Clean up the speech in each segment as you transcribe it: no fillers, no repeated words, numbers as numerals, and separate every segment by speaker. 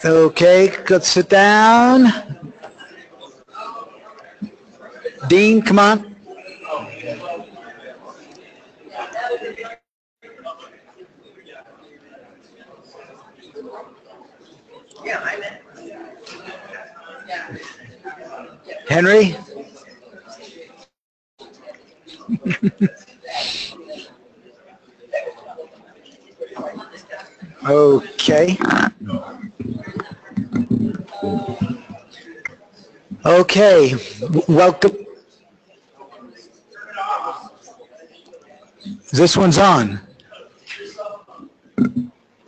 Speaker 1: Okay, let's sit down. Dean, come on. Henry? Okay. Okay, welcome. This one's on.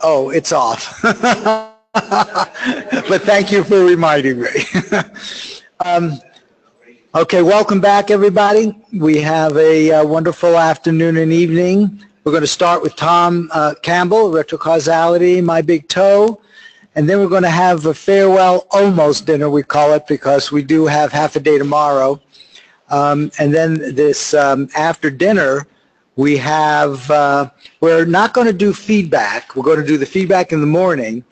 Speaker 1: Oh, it's off. But thank you for reminding me. Okay, welcome back, everybody. We have a wonderful afternoon and evening. We're going to start with Tom Campbell, Retrocausality, My Big Toe. And then we're going to have a farewell almost dinner, we call it, because we do have half a day tomorrow. And then this after dinner, we have, we're not going to do feedback. We're going to do the feedback in the morning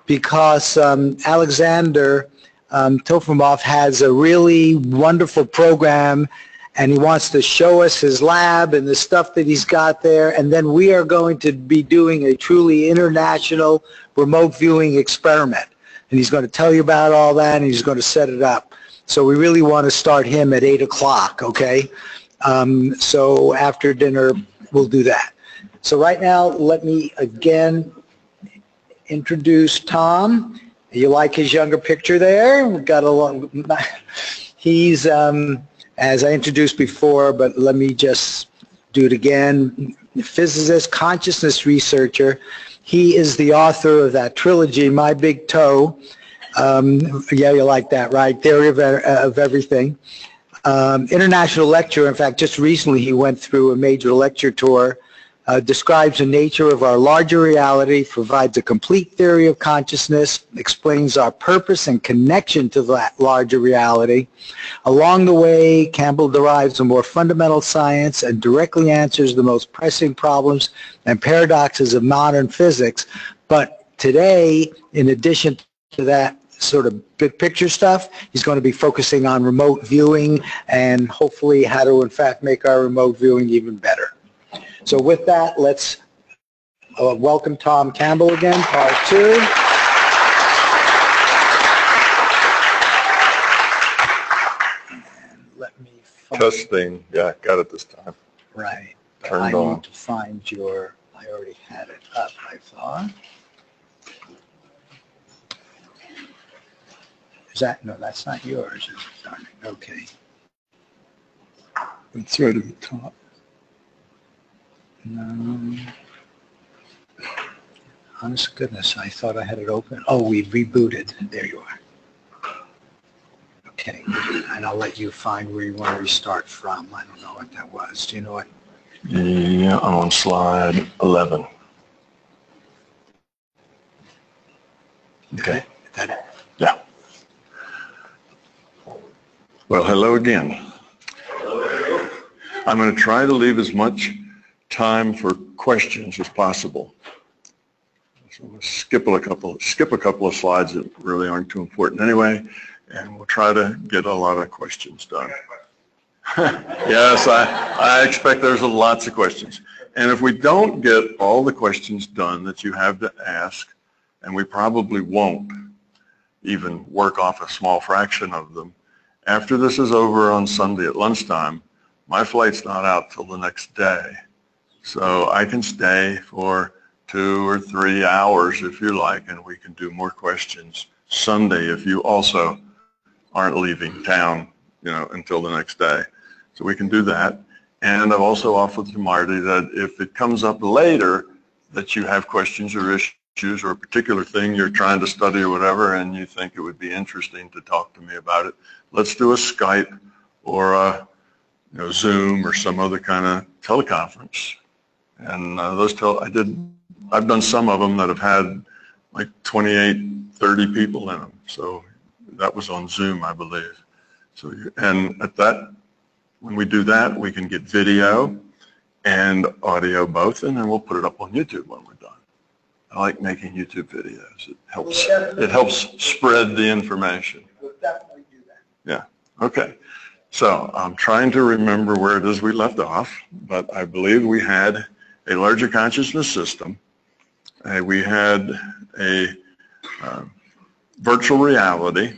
Speaker 1: because Alexander Tofimov has a really wonderful program and he wants to show us his lab and the stuff that he's got there. And then we are going to be doing a truly international remote viewing experiment. And he's going to tell you about all that and he's going to set it up. So we really want to start him at 8 o'clock, okay? So after dinner, we'll do that. So right now, let me again introduce Tom. You like his younger picture there? We've got a long, he's, as I introduced before, but let me just do it again, physicist, consciousness researcher. He is the author of that trilogy, My Big Toe. Yeah, you like that, right? Theory of Everything. International lecturer. In fact, just recently he went through a major lecture tour, describes the nature of our larger reality, provides a complete theory of consciousness, explains our purpose and connection to that larger reality. Along the way, Campbell derives a more fundamental science and directly answers the most pressing problems and paradoxes of modern physics. But today, in addition to that sort of big picture stuff, he's going to be focusing on remote viewing and hopefully how to in fact make our remote viewing even better. So with that, let's welcome Tom Campbell again, part 2. And let me find
Speaker 2: testing. Yeah, got it this time.
Speaker 1: Right.
Speaker 2: Turned on.
Speaker 1: I need to find your, I already had it up, I thought. Is that, no, that's not yours. Okay.
Speaker 2: It's right at the top.
Speaker 1: No. Honest goodness, I thought I had it open. Oh, we rebooted. There you are. Okay, and I'll let you find where you want to restart from. I don't know what that was. Do you know what?
Speaker 2: Yeah, I'm on slide 11. Okay.
Speaker 1: Is that it?
Speaker 2: Yeah. Well, hello again. I'm going to try to leave as much time for questions as possible. So we'll skip a couple of slides that really aren't too important anyway, and we'll try to get a lot of questions done. Yes, I expect there's lots of questions. And if we don't get all the questions done that you have to ask, and we probably won't even work off a small fraction of them, after this is over on Sunday at lunchtime, my flight's not out till the next day. So I can stay for 2 or 3 hours if you like, and we can do more questions Sunday if you also aren't leaving town, you know, until the next day. So we can do that. And I've also offered to Marty that if it comes up later that you have questions or issues or a particular thing you're trying to study or whatever, and you think it would be interesting to talk to me about it, let's do a Skype or a Zoom or some other kind of teleconference. And I've done some of them that have had like 28, 30 people in them. So that was on Zoom, I believe. So, and at that, when we do that, we can get video and audio both, and then we'll put it up on YouTube when we're done. I like making YouTube videos. It helps spread the information.
Speaker 1: We'll definitely do that.
Speaker 2: Yeah, okay. So I'm trying to remember where it is we left off, but I believe we had a larger consciousness system. We had a virtual reality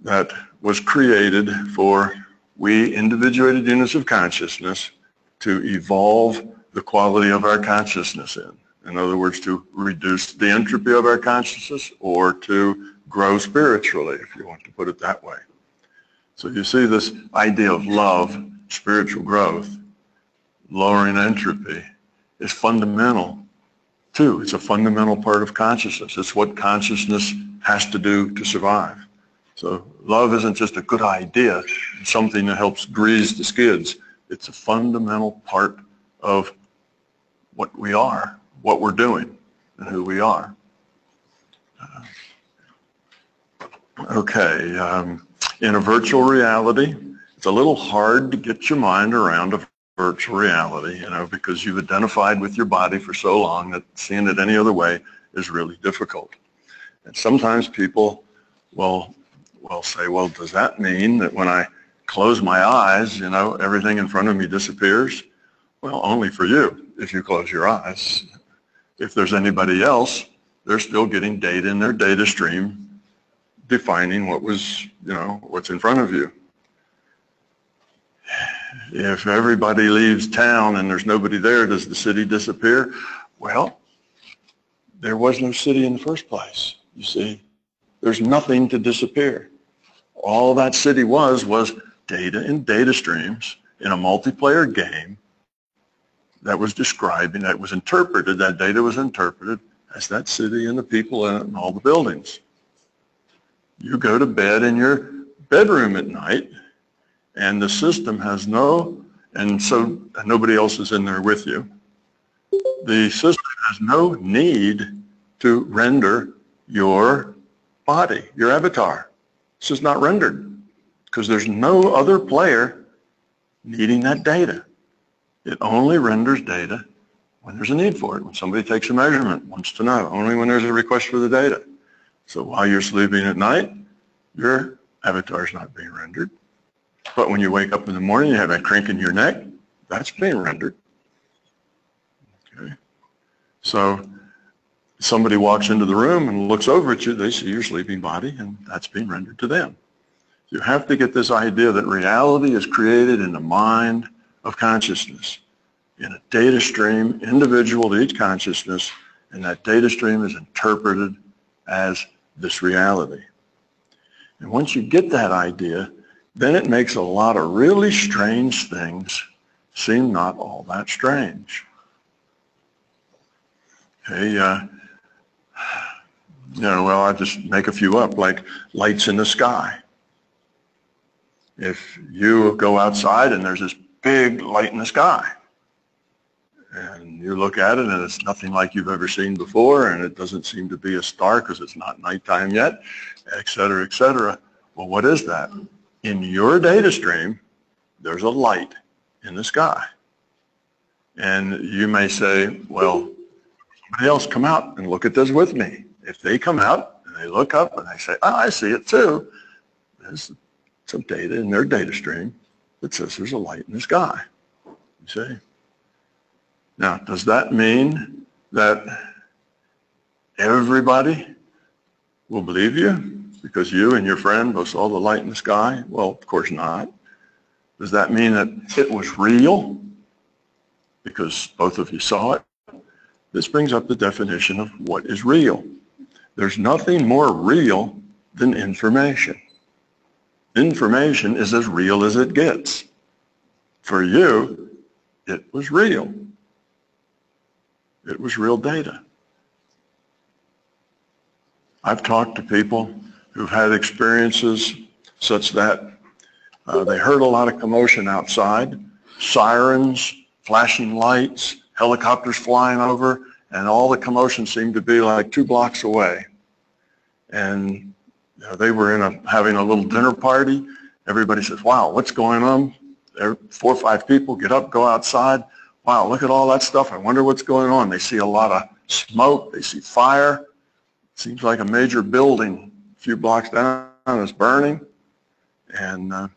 Speaker 2: that was created for we individuated units of consciousness to evolve the quality of our consciousness in. In other words, to reduce the entropy of our consciousness or to grow spiritually, if you want to put it that way. So you see this idea of love, spiritual growth, lowering entropy is fundamental too. It's a fundamental part of consciousness. It's what consciousness has to do to survive. So love isn't just a good idea, it's something that helps grease the skids. It's a fundamental part of what we are, what we're doing, and who we are. In a virtual reality, it's a little hard to get your mind around a virtual reality, because you've identified with your body for so long that seeing it any other way is really difficult. And sometimes people will say, well, does that mean that when I close my eyes, everything in front of me disappears? Well, only for you if you close your eyes. If there's anybody else, they're still getting data in their data stream defining what was, what's in front of you. If everybody leaves town and there's nobody there, does the city disappear? Well, there was no city in the first place, you see. There's nothing to disappear. All that city was data in data streams in a multiplayer game that was describing, that was interpreted, that data was interpreted as that city and the people in it and all the buildings. You go to bed in your bedroom at night and the system has nobody else is in there with you. The system has no need to render your body, your avatar. It's just not rendered because there's no other player needing that data. It only renders data when there's a need for it, when somebody takes a measurement, wants to know, only when there's a request for the data. So while you're sleeping at night, your avatar is not being rendered. But when you wake up in the morning, you have that crink in your neck, that's being rendered. Okay. So somebody walks into the room and looks over at you, they see your sleeping body, and that's being rendered to them. You have to get this idea that reality is created in the mind of consciousness, in a data stream individual to each consciousness, and that data stream is interpreted as this reality. And once you get that idea, then it makes a lot of really strange things seem not all that strange. Okay, I'll just make a few up, like lights in the sky. If you go outside and there's this big light in the sky, and you look at it and it's nothing like you've ever seen before, and it doesn't seem to be a star because it's not nighttime yet, et cetera, et cetera. Well, what is that? In your data stream, there's a light in the sky. And you may say, well, somebody else come out and look at this with me. If they come out and they look up and they say, oh, I see it too, there's some data in their data stream that says there's a light in the sky, you see. Now, does that mean that everybody will believe you because you and your friend both saw the light in the sky? Well, of course not. Does that mean that it was real because both of you saw it? This brings up the definition of what is real. There's nothing more real than information. Information is as real as it gets. For you, it was real. It was real data. I've talked to people who've had experiences such that they heard a lot of commotion outside, sirens, flashing lights, helicopters flying over, and all the commotion seemed to be like 2 blocks away. And they were having a little dinner party. Everybody says, wow, what's going on? 4 or 5 people get up, go outside. Wow, look at all that stuff. I wonder what's going on. They see a lot of smoke, they see fire. Seems like a major building a few blocks down is burning. And there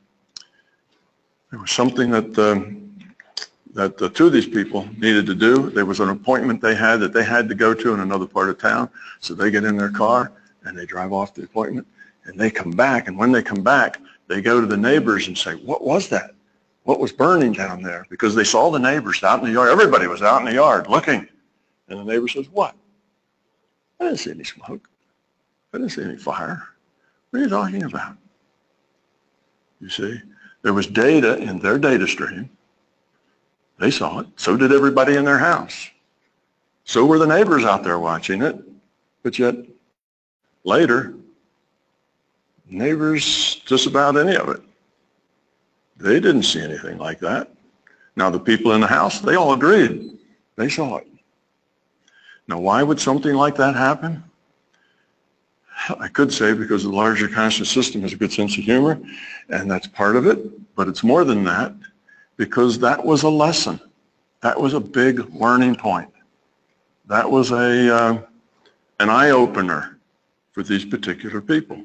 Speaker 2: was something that the two of these people needed to do. There was an appointment they had that they had to go to in another part of town. So they get in their car and they drive off the appointment and they come back. And when they come back, they go to the neighbors and say, what was that? What was burning down there? Because they saw the neighbors out in the yard. Everybody was out in the yard looking. And the neighbor says, what? I didn't see any smoke. I didn't see any fire. What are you talking about? You see, there was data in their data stream. They saw it. So did everybody in their house. So were the neighbors out there watching it. But yet, later, neighbors, just about any of it, they didn't see anything like that. Now, the people in the house, they all agreed. They saw it. Now, why would something like that happen? I could say because the larger conscious system has a good sense of humor, and that's part of it, but it's more than that, because that was a lesson. That was a big learning point. That was an eye-opener for these particular people.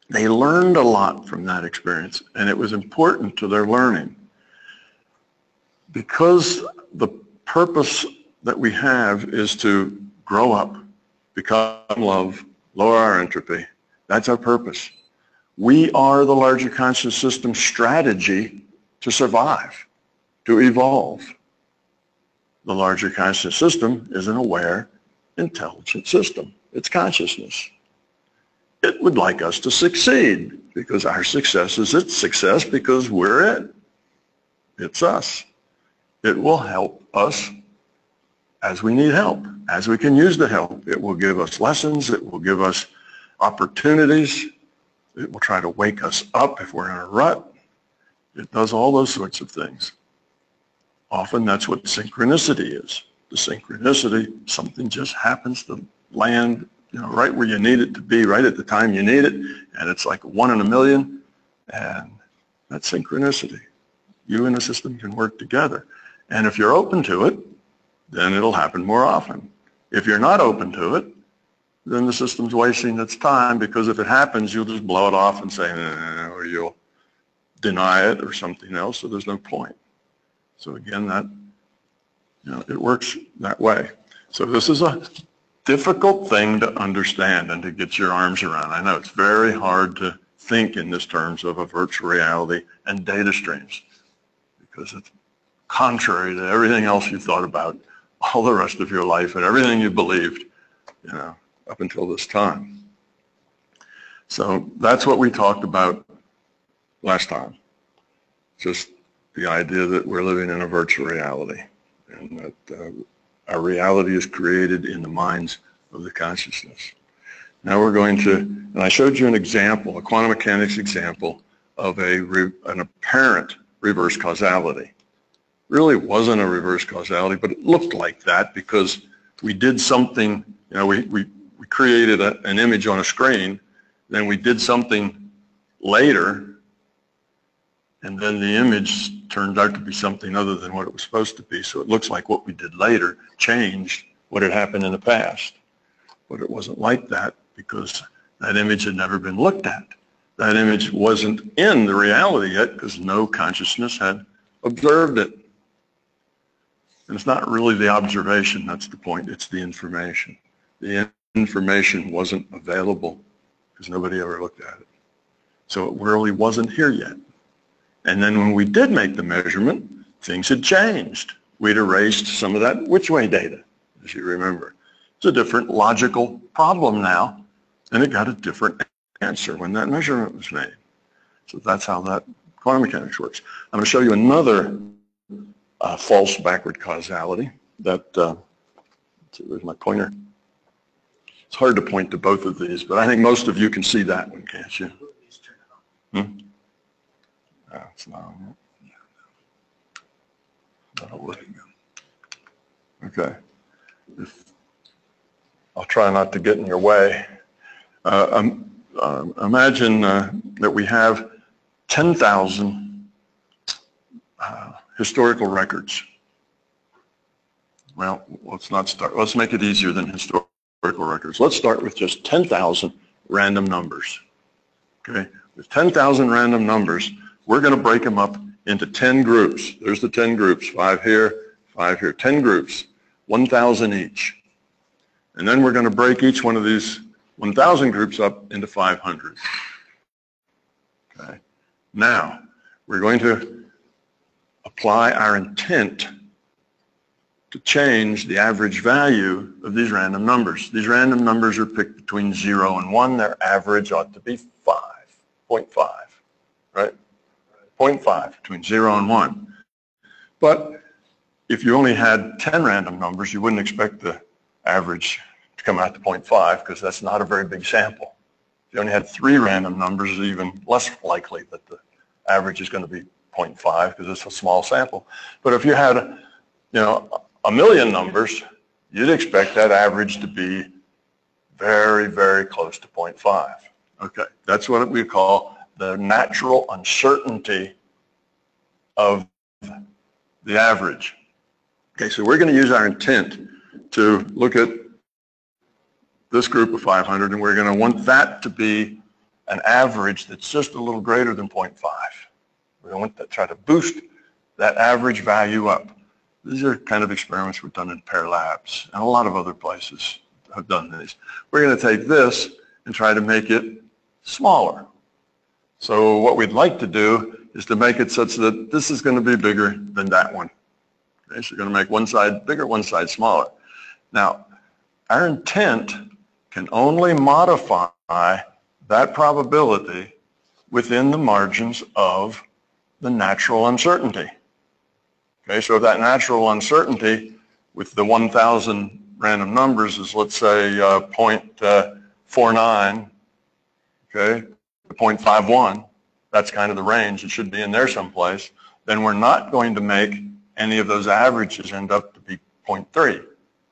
Speaker 2: They learned a lot from that experience, and it was important to their learning. Because the purpose that we have is to grow up, become love, lower our entropy. That's our purpose. We are the larger conscious system strategy to survive, to evolve. The larger conscious system is an aware, intelligent system. It's consciousness. It would like us to succeed because our success is its success because we're it. It's us. It will help us as we need help, as we can use the help. It will give us lessons. It will give us opportunities. It will try to wake us up if we're in a rut. It does all those sorts of things. Often that's what synchronicity is. The synchronicity, something just happens to land, right where you need it to be, right at the time you need it, and it's like 1 in a million, and that's synchronicity. You and the system can work together. And if you're open to it, then it'll happen more often. If you're not open to it, then the system's wasting its time, because if it happens, you'll just blow it off and say, or you'll deny it or something else, so there's no point. So again, that, it works that way. So this is a difficult thing to understand and to get your arms around. I know it's very hard to think in this terms of a virtual reality and data streams, because it's contrary to everything else you thought about all the rest of your life and everything you believed, up until this time. So that's what we talked about last time. Just the idea that we're living in a virtual reality, and that our reality is created in the minds of the consciousness. Now we're going to, and I showed you an example, a quantum mechanics example of an apparent reverse causality. Really wasn't a reverse causality, but it looked like that because we did something, we created an image on a screen, then we did something later, and then the image turned out to be something other than what it was supposed to be. So it looks like what we did later changed what had happened in the past. But it wasn't like that because that image had never been looked at. That image wasn't in the reality yet because no consciousness had observed it. And it's not really the observation that's the point, it's the information. The information wasn't available because nobody ever looked at it. So it really wasn't here yet. And then when we did make the measurement, things had changed. We'd erased some of that which-way data, as you remember. It's a different logical problem now, and it got a different answer when that measurement was made. So that's how that quantum mechanics works. I'm going to show you another false backward causality that, let's see, where's my pointer? It's hard to point to both of these, but I think most of you can see that one, can't you? No, it's not on yet. Okay. I'll try not to get in your way. Imagine that we have 10,000 historical records well, let's not start. Let's make it easier than historical records. Let's start with just 10,000 random numbers. Okay, with 10,000 random numbers, we're going to break them up into 10 groups. There's the 10 groups, 5 here, 10 groups, 1,000 each. And then we're going to break each one of these 1,000 groups up into 500. Okay. Now, we're going to apply our intent to change the average value of these random numbers. These random numbers are picked between 0 and 1. Their average ought to be 0.5, right? 0.5 between 0 and 1. But if you only had 10 random numbers, you wouldn't expect the average to come out to 0.5 because that's not a very big sample. If you only had 3 random numbers, it's even less likely that the average is going to be 0.5 because it's a small sample. But if you had, a million numbers, you'd expect that average to be very, very close to 0.5. Okay, that's what we call the natural uncertainty of the average. Okay, so we're going to use our intent to look at this group of 500, and we're going to want that to be an average that's just a little greater than 0.5. We're going to want to try to boost that average value up. These are kind of experiments we've done in Pear Labs, and a lot of other places have done these. We're going to take this and try to make it smaller. So what we'd like to do is to make it such that this is going to be bigger than that one. Okay, so you're going to make one side bigger, one side smaller. Now, our intent can only modify that probability within the margins of the natural uncertainty. Okay, so if that natural uncertainty with the 1,000 random numbers is, let's say, 0.49, okay, 0.51, that's kind of the range, it should be in there someplace, then we're not going to make any of those averages end up to be 0.3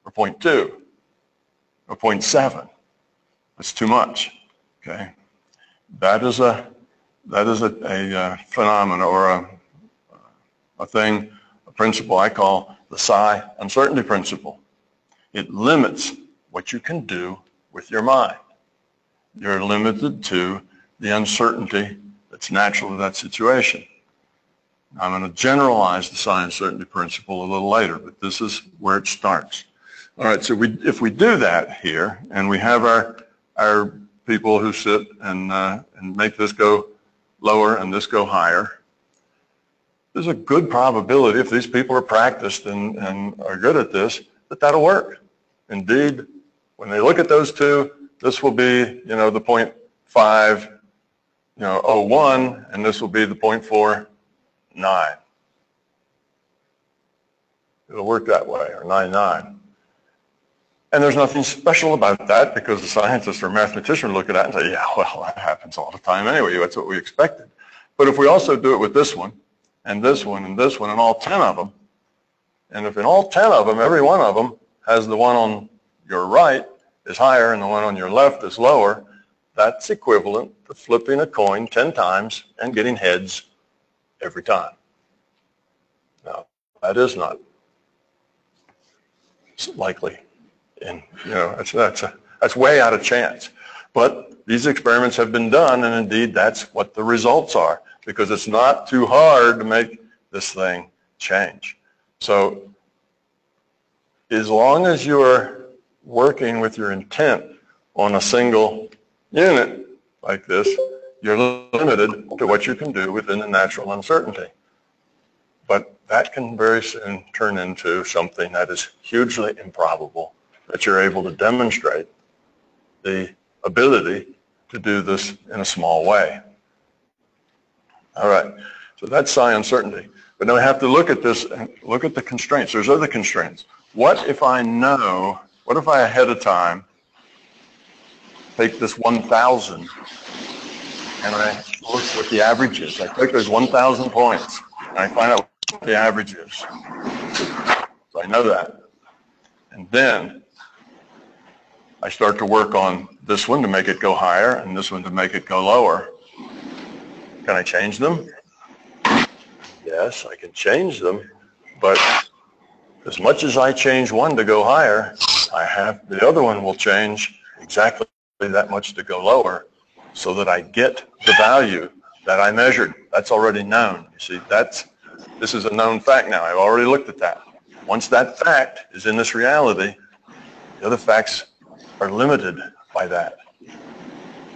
Speaker 2: or 0.2 or 0.7. That's too much, okay? That is a phenomena or a thing, a principle I call the psi uncertainty principle. It limits what you can do with your mind. You're limited to the uncertainty that's natural to that situation. I'm going to generalize the psi uncertainty principle a little later, but this is where it starts. All right, so if we do that here, and we have our people who sit and make this go lower and this go higher, there's a good probability, if these people are practiced and are good at this, that that'll work. Indeed, when they look at those two, this will be, the 0.5, 01, and this will be the 0.49. It'll work that way, or 99. And there's nothing special about that because the scientists or mathematicians look at that and say, yeah, well, that happens all the time anyway. That's what we expected. But if we also do it with this one, and this one, and this one, and all 10 of them, and if in all 10 of them, every one of them has the one on your right is higher and the one on your left is lower, that's equivalent to flipping a coin 10 times and getting heads every time. Now, that is not likely. And, that's way out of chance. But these experiments have been done, and indeed, that's what the results are, because it's not too hard to make this thing change. So as long as you're working with your intent on a single unit like this, you're limited to what you can do within the natural uncertainty. But that can very soon turn into something that is hugely improbable, that you're able to demonstrate the ability to do this in a small way. All right, so that's psi uncertainty. But now we have to look at this and look at the constraints. There's other constraints. What if I ahead of time take this 1,000 and I look what the average is? I take those 1,000 points and I find out what the average is. So I know that. And then I start to work on this one to make it go higher and this one to make it go lower. Can I change them? Yes, I can change them, but as much as I change one to go higher, the other one will change exactly that much to go lower, so that I get the value that I measured. That's already known. You see, this is a known fact now. I've already looked at that. Once that fact is in this reality, the other facts are limited by that.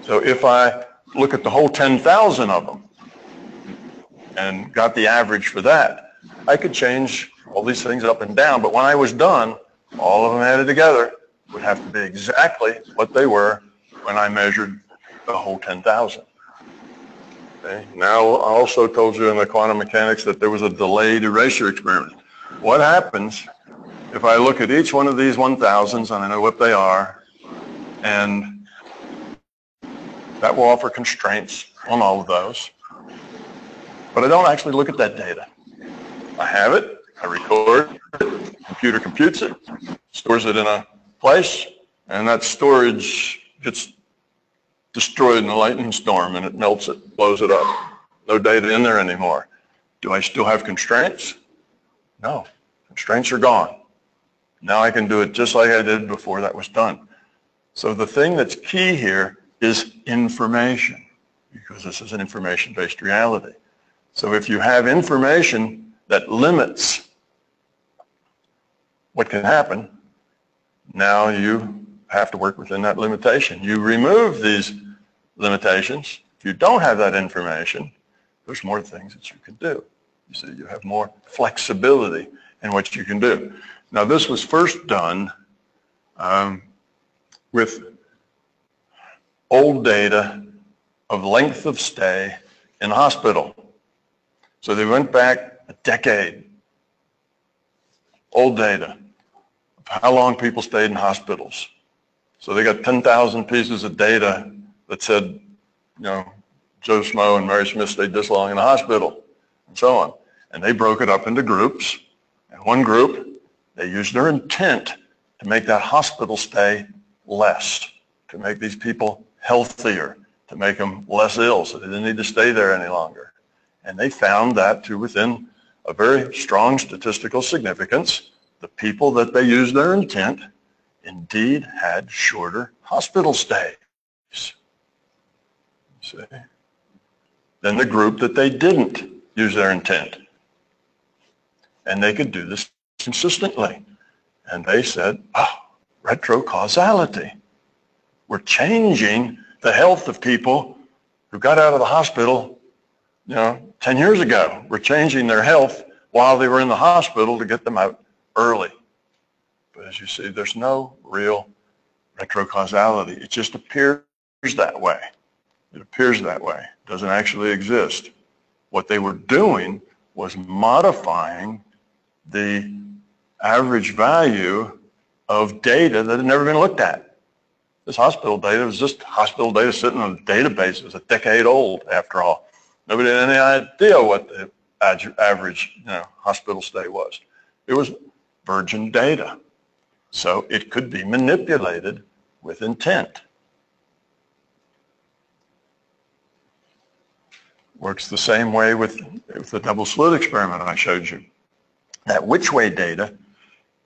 Speaker 2: So if I look at the whole 10,000 of them and got the average for that, I could change all these things up and down, but when I was done, all of them added together would have to be exactly what they were when I measured the whole 10,000. Okay. Now, I also told you in the quantum mechanics that there was a delayed erasure experiment. What happens if I look at each one of these 1,000s, and I know what they are, and that will offer constraints on all of those, but I don't actually look at that data. I have it, I record it, the computer computes it, stores it in a place, and that storage gets destroyed in a lightning storm, and it melts it, blows it up. No data in there anymore. Do I still have constraints? No, constraints are gone. Now I can do it just like I did before that was done. So the thing that's key here is information, because this is an information-based reality. So if you have information that limits what can happen, now you have to work within that limitation. You remove these limitations. If you don't have that information, there's more things that you can do. You see, you have more flexibility in what you can do. Now, this was first done with old data of length of stay in the hospital. So they went back a decade, old data of how long people stayed in hospitals. So they got 10,000 pieces of data that said, you know, Joe Schmo and Mary Smith stayed this long in the hospital, and so on. And they broke it up into groups. And one group, they used their intent to make that hospital stay less, to make these people healthier, to make them less ill so they didn't need to stay there any longer. And they found that to within a very strong statistical significance, the people that they used their intent indeed had shorter hospital stays. See? Than the group that they didn't use their intent. And they could do this consistently. And they said, oh, retrocausality. We're changing the health of people who got out of the hospital, 10 years ago. We're changing their health while they were in the hospital to get them out early. But as you see, there's no real retrocausality. It just appears that way. It appears that way. It doesn't actually exist. What they were doing was modifying the average value of data that had never been looked at. This hospital data was just hospital data sitting on a database. It was a decade old, after all. Nobody had any idea what the average hospital stay was. It was virgin data. So it could be manipulated with intent. Works the same way with the double slit experiment I showed you. That which way data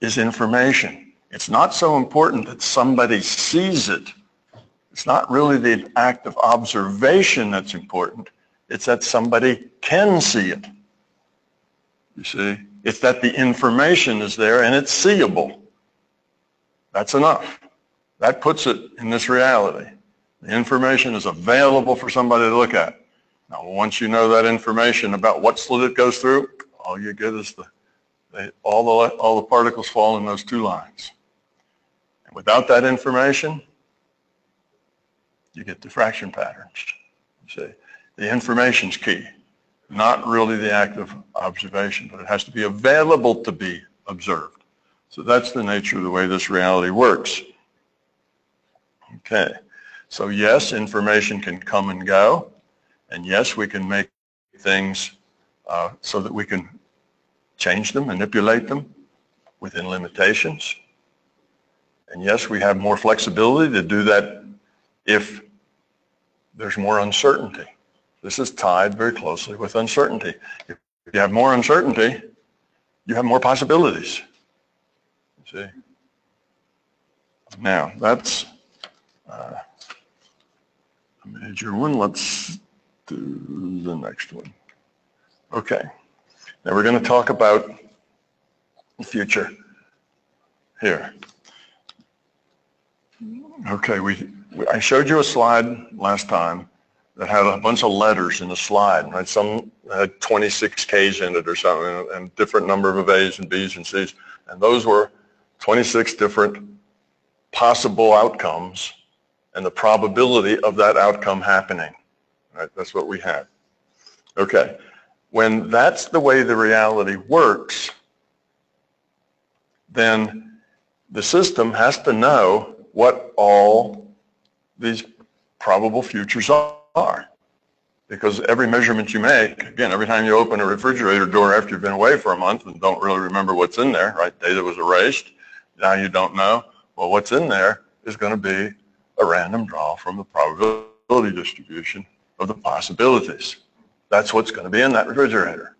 Speaker 2: is information. It's not so important that somebody sees it. It's not really the act of observation that's important. It's that somebody can see it. You see? It's that the information is there and it's seeable. That's enough. That puts it in this reality. The information is available for somebody to look at. Now, once you know that information about what slit it goes through, all you get is all the particles fall in those two lines. And without that information, you get diffraction patterns. You see, the information's key, not really the act of observation, but it has to be available to be observed. So that's the nature of the way this reality works. Okay, so yes, information can come and go. And yes, we can make things so that we can change them, manipulate them within limitations. And yes, we have more flexibility to do that if there's more uncertainty. This is tied very closely with uncertainty. If you have more uncertainty, you have more possibilities. See? Now, that's a major one. Let's do the next one. Okay. Now we're going to talk about the future here. Okay, I showed you a slide last time that had a bunch of letters in the slide, right? Some had 26 Ks in it or something, and different number of A's and B's and C's, and those were 26 different possible outcomes and the probability of that outcome happening, right? That's what we had. Okay, when that's the way the reality works, then the system has to know what all these probable futures are. Because every measurement you make, again, every time you open a refrigerator door after you've been away for a month and don't really remember what's in there, right? Data was erased, now you don't know. Well, what's in there is going to be a random draw from the probability distribution of the possibilities. That's what's going to be in that refrigerator,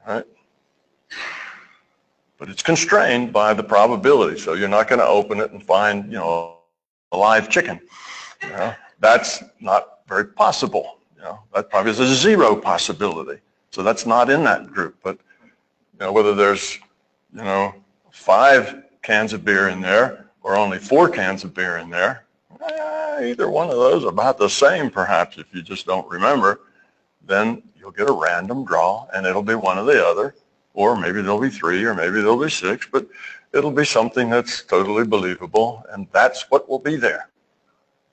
Speaker 2: all right? But it's constrained by the probability, so you're not going to open it and find, you know, a live chicken. You know, that's not very possible. You know, that probably is a zero possibility. So that's not in that group. But you know, whether there's, you know, 5 cans of beer in there or only 4 cans of beer in there, either one of those are about the same, perhaps, if you just don't remember. Then you'll get a random draw, and it'll be one or the other. Or maybe there'll be 3, or maybe there'll be 6, but it'll be something that's totally believable, and that's what will be there.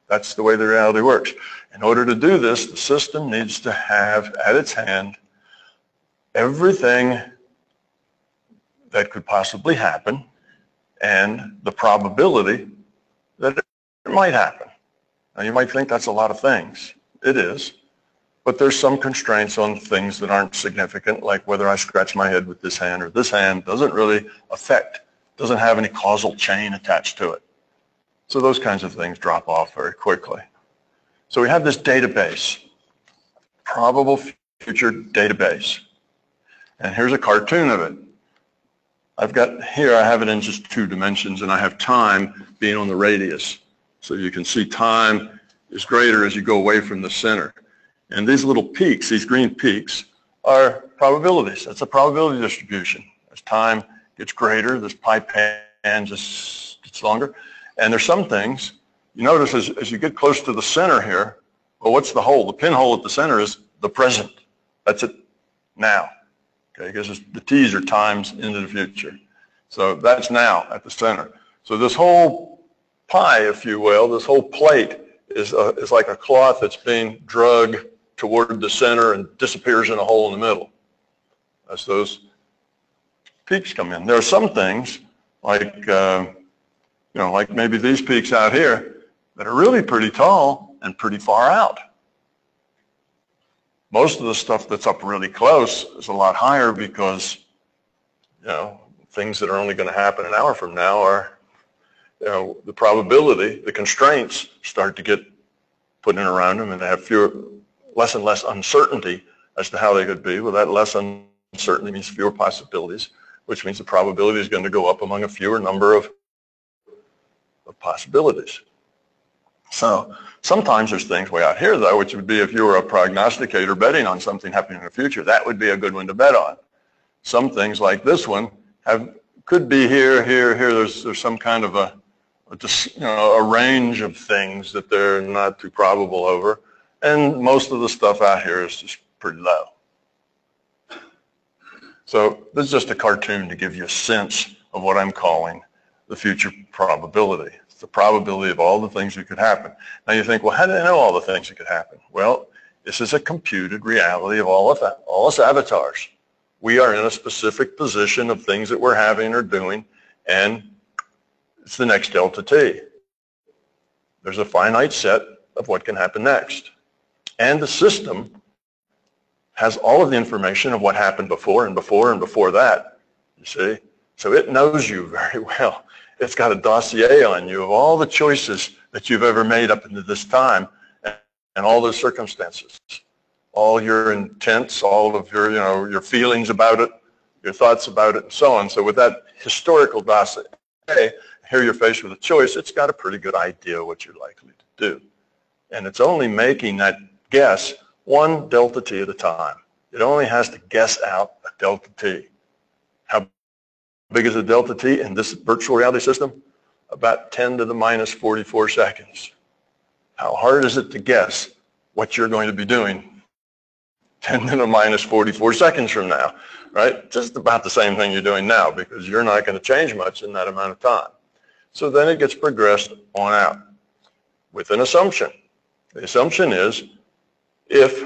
Speaker 2: That's the way the reality works. In order to do this, the system needs to have at its hand everything that could possibly happen and the probability that it might happen. Now, you might think that's a lot of things. It is. But there's some constraints on things that aren't significant, like whether I scratch my head with this hand or this hand doesn't really affect, doesn't have any causal chain attached to it. So those kinds of things drop off very quickly. So we have this database, probable future database. And here's a cartoon of it. I've got here, I have it in just 2 dimensions, and I have time being on the radius. So you can see time is greater as you go away from the center. And these little peaks, these green peaks, are probabilities. That's a probability distribution. As time gets greater, this pie pan just gets longer. And there's some things, you notice as you get close to the center here, well, what's the hole? The pinhole at the center is the present. That's it now. Okay, because the T's are times into the future. So that's now at the center. So this whole pie, if you will, this whole plate is like a cloth that's being drug toward the center and disappears in a hole in the middle as those peaks come in. There are some things like, you know, like maybe these peaks out here that are really pretty tall and pretty far out. Most of the stuff that's up really close is a lot higher because, you know, things that are only going to happen an hour from now are, you know, the probability, the constraints start to get put in around them, and they have less and less uncertainty as to how they could be. Well, that less uncertainty means fewer possibilities, which means the probability is going to go up among a fewer number of possibilities. So sometimes there's things way out here, though, which would be if you were a prognosticator betting on something happening in the future, that would be a good one to bet on. Some things like this one could be here. There's some kind of a range of things that they're not too probable over. And most of the stuff out here is just pretty low. So this is just a cartoon to give you a sense of what I'm calling the future probability. It's the probability of all the things that could happen. Now you think, well, how do they know all the things that could happen? Well, this is a computed reality of all us avatars. We are in a specific position of things that we're having or doing, and it's the next delta t. There's a finite set of what can happen next. And the system has all of the information of what happened before and before and before that, you see? So it knows you very well. It's got a dossier on you of all the choices that you've ever made up into this time and all those circumstances, all your intents, all of your, your feelings about it, your thoughts about it, and so on. So with that historical dossier, here you're faced with a choice, it's got a pretty good idea what you're likely to do. And it's only making that guess one delta t at a time. It only has to guess out a delta t. How big is a delta t in this virtual reality system? About 10 to the minus 44 seconds. How hard is it to guess what you're going to be doing 10 to the minus 44 seconds from now, right? Just about the same thing you're doing now, because you're not going to change much in that amount of time. So then it gets progressed on out with an assumption. The assumption is if,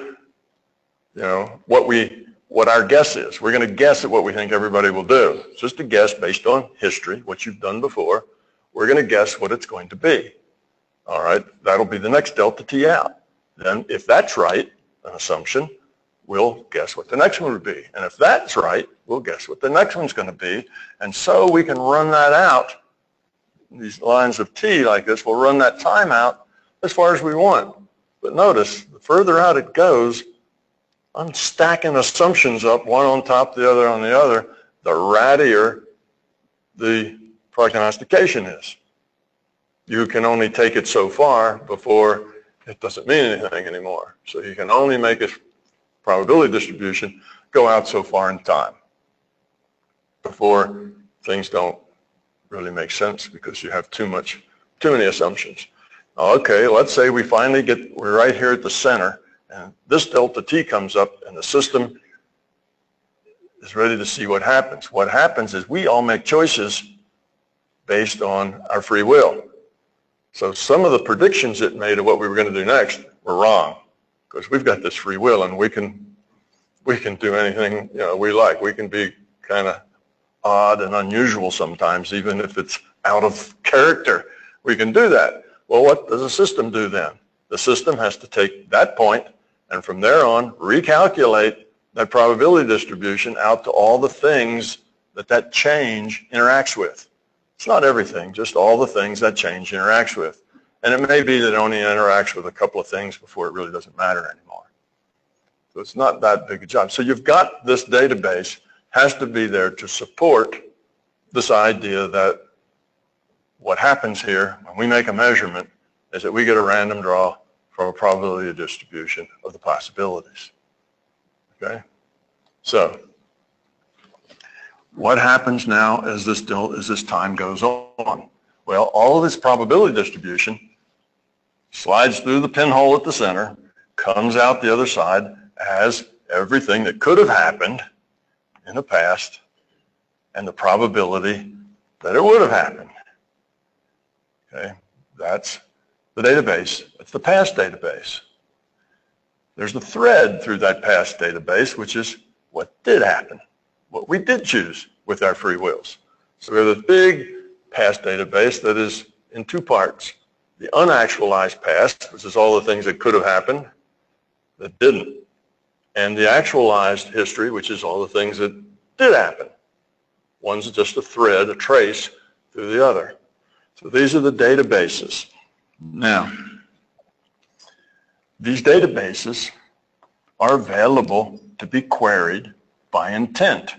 Speaker 2: what our guess is. We're going to guess at what we think everybody will do. It's just a guess based on history, what you've done before. We're going to guess what it's going to be. All right, that'll be the next delta t out. Then if that's right, an assumption, we'll guess what the next one would be. And if that's right, we'll guess what the next one's going to be. And so we can run that out, these lines of t like this, we'll run that time out as far as we want. But notice, the further out it goes, I'm stacking assumptions up, one on top, the other on the other, the rattier the prognostication is. You can only take it so far before it doesn't mean anything anymore. So you can only make a probability distribution go out so far in time before things don't really make sense because you have too many assumptions. Okay, let's say we finally we're right here at the center, and this delta t comes up, and the system is ready to see what happens. What happens is we all make choices based on our free will. So some of the predictions it made of what we were going to do next were wrong, because we've got this free will, and we can do anything we like. We can be kind of odd and unusual sometimes, even if it's out of character. We can do that. Well, what does a system do then? The system has to take that point and from there on recalculate that probability distribution out to all the things that change interacts with. It's not everything, just all the things that change interacts with. And it may be that it only interacts with a couple of things before it really doesn't matter anymore. So it's not that big a job. So you've got this database has to be there to support this idea that what happens here when we make a measurement is that we get a random draw from a probability distribution of the possibilities. Okay? So what happens now as this time goes on? Well, all of this probability distribution slides through the pinhole at the center, comes out the other side as everything that could have happened in the past and the probability that it would have happened. Okay, that's the database. That's the past database. There's the thread through that past database, which is what did happen, what we did choose with our free wills. So we have this big past database that is in two parts. The unactualized past, which is all the things that could have happened that didn't, and the actualized history, which is all the things that did happen. One's just a thread, a trace through the other. So these are the databases. Now, these databases are available to be queried by intent.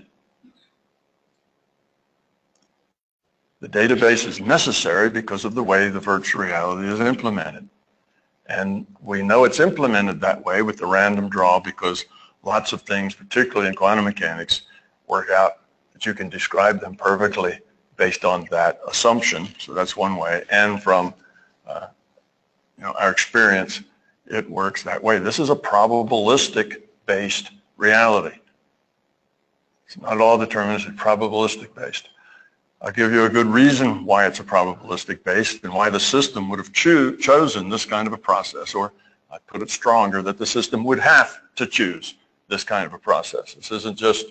Speaker 2: The database is necessary because of the way the virtual reality is implemented. And we know it's implemented that way with the random draw because lots of things, particularly in quantum mechanics, work out that you can describe them perfectly based on that assumption. So that's one way. And from our experience, it works that way. This is a probabilistic-based reality. It's not all deterministic, probabilistic-based. I'll give you a good reason why it's a probabilistic-based and why the system would have chosen this kind of a process, or I put it stronger, that the system would have to choose this kind of a process. This isn't just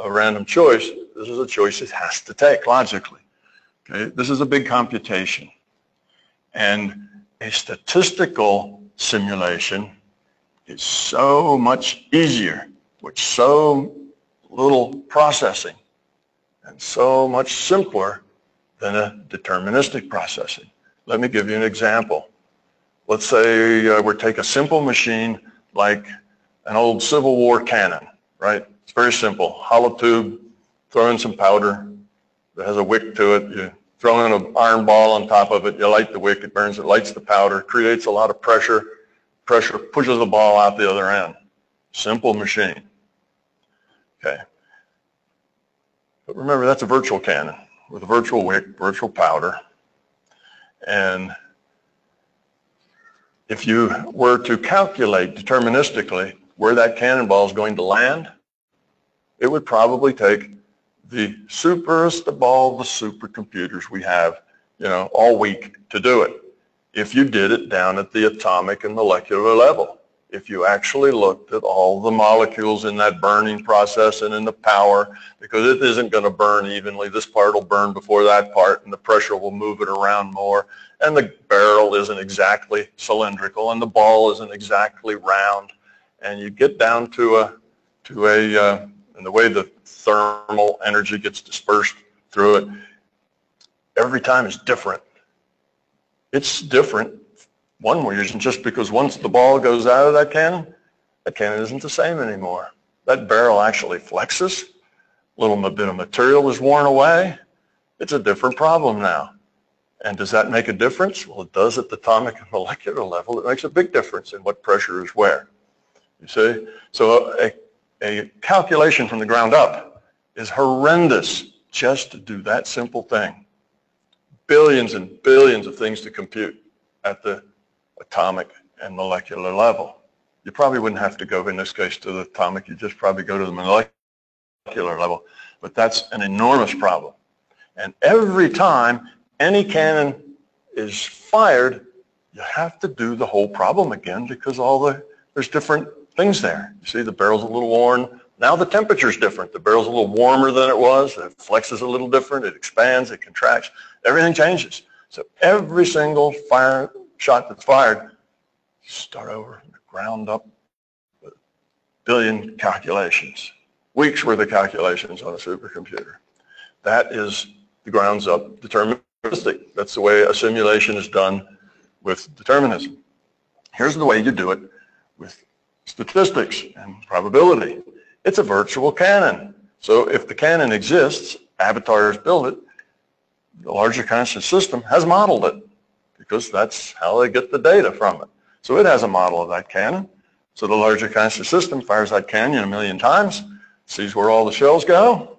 Speaker 2: a random choice. This is a choice it has to take logically. Okay? This is a big computation. And a statistical simulation is so much easier with so little processing and so much simpler than a deterministic processing. Let me give you an example. Let's say we take a simple machine like an old Civil War cannon, right? It's very simple, hollow tube, throw in some powder that has a wick to it. You throw in an iron ball on top of it. You light the wick. It burns. It lights the powder. Creates a lot of pressure. Pressure pushes the ball out the other end. Simple machine. Okay. But remember, that's a virtual cannon with a virtual wick, virtual powder. And if you were to calculate deterministically where that cannonball is going to land, it would probably take the superest of all the supercomputers we have, all week to do it. If you did it down at the atomic and molecular level, if you actually looked at all the molecules in that burning process and in the power, because it isn't going to burn evenly. This part will burn before that part, and the pressure will move it around more. And the barrel isn't exactly cylindrical, and the ball isn't exactly round. And you get down and the way the thermal energy gets dispersed through it, every time is different. It's different. One reason, just because once the ball goes out of that cannon isn't the same anymore. That barrel actually flexes. A little bit of material is worn away. It's a different problem now. And does that make a difference? Well, it does at the atomic and molecular level. It makes a big difference in what pressure is where. You see? So a calculation from the ground up is horrendous just to do that simple thing. Billions and billions of things to compute at the atomic and molecular level. You probably wouldn't have to go, in this case, to the atomic. You just probably go to the molecular level. But that's an enormous problem. And every time any cannon is fired, you have to do the whole problem again because there's different things there. You see, the barrel's a little worn. Now the temperature's different. The barrel's a little warmer than it was. It flexes a little different. It expands. It contracts. Everything changes. So every single shot that's fired, start over from the ground up with a billion calculations, weeks worth of calculations on a supercomputer. That is the grounds up deterministic. That's the way a simulation is done with determinism. Here's the way you do it with statistics and probability. It's a virtual cannon. So if the cannon exists, avatars build it, the larger conscious system has modeled it because that's how they get the data from it. So it has a model of that cannon. So the larger conscious system fires that cannon a million times, sees where all the shells go.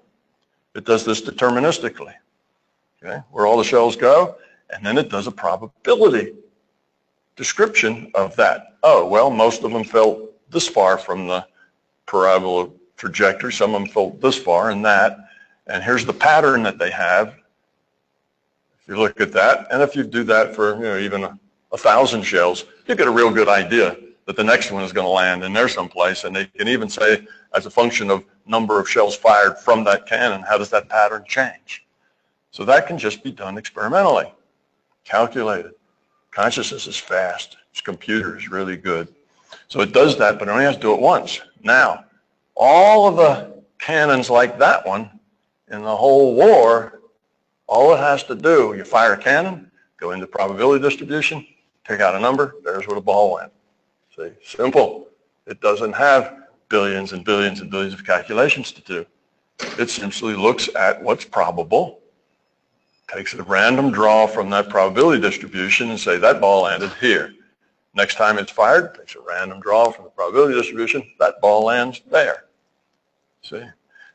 Speaker 2: It does this deterministically, okay, where all the shells go, and then it does a probability description of that. Oh, well, most of them fell this far from the parabola trajectory. Some of them fell this far and that. And here's the pattern that they have. If you look at that, and if you do that for even 1,000 shells, you get a real good idea that the next one is going to land in there someplace. And they can even say, as a function of number of shells fired from that cannon, how does that pattern change? So that can just be done experimentally, calculated. Consciousness is fast. Its computer is really good. So it does that, but it only has to do it once. Now, all of the cannons like that one in the whole war, all it has to do, you fire a cannon, go into probability distribution, take out a number, there's where the ball went. See, simple. It doesn't have billions and billions and billions of calculations to do. It simply looks at what's probable, takes a random draw from that probability distribution and say that ball landed here. Next time it's fired, takes a random draw from the probability distribution, that ball lands there. See?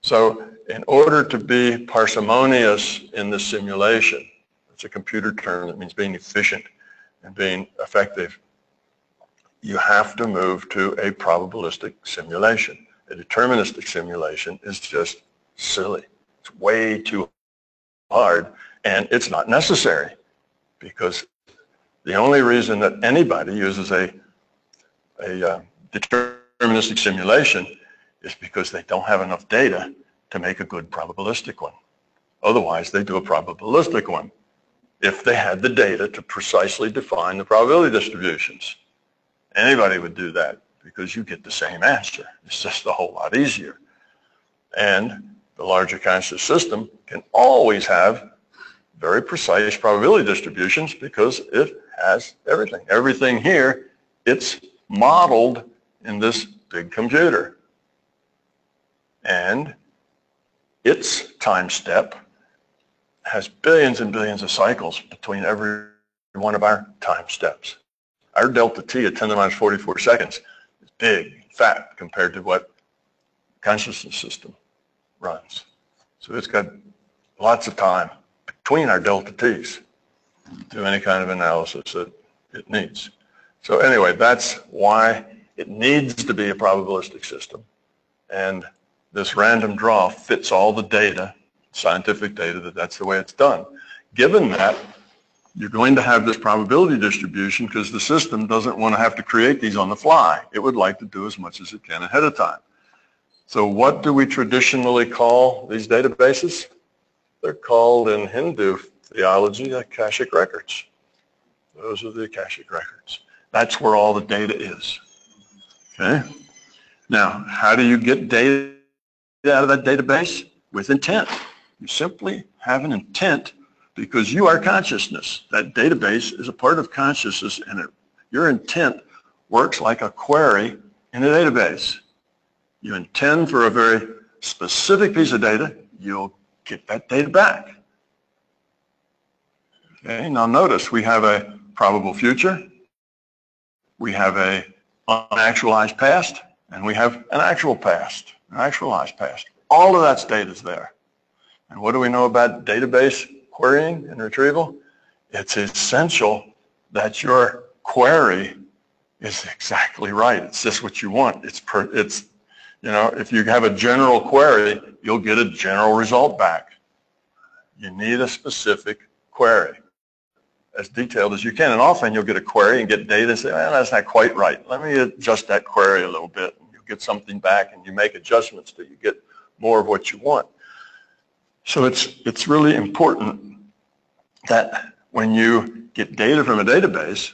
Speaker 2: So in order to be parsimonious in the simulation, it's a computer term that means being efficient and being effective, you have to move to a probabilistic simulation. A deterministic simulation is just silly. It's way too hard, and it's not necessary because the only reason that anybody uses a deterministic simulation is because they don't have enough data to make a good probabilistic one. Otherwise, they do a probabilistic one if they had the data to precisely define the probability distributions. Anybody would do that because you get the same answer. It's just a whole lot easier. And the larger conscious system can always have very precise probability distributions because it has everything. Everything here, it's modeled in this big computer. And its time step has billions and billions of cycles between every one of our time steps. Our delta t at 10 to the minus 44 seconds is big, fat, compared to what consciousness system runs. So it's got lots of time between our delta t's to do any kind of analysis that it needs. So anyway, that's why it needs to be a probabilistic system. And this random draw fits all the data, scientific data, that's the way it's done. Given that, you're going to have this probability distribution because the system doesn't want to have to create these on the fly. It would like to do as much as it can ahead of time. So what do we traditionally call these databases? They're called in Hindu theology Akashic records. Those are the Akashic records. That's where all the data is. Okay? Now, how do you get data out of that database? With intent. You simply have an intent because you are consciousness. That database is a part of consciousness, and your intent works like a query in a database. You intend for a very specific piece of data, you'll get that data back. Okay, now notice we have a probable future, we have a unactualized past, and we have an actual past, an actualized past. All of that data is there. And what do we know about database querying and retrieval? It's essential that your query is exactly right. It's just what you want. It's you know, if you have a general query, you'll get a general result back. You need a specific query, as detailed as you can. And often you'll get a query and get data and say, well, that's not quite right. Let me adjust that query a little bit. You'll get something back and you make adjustments till you get more of what you want. So it's really important that when you get data from a database,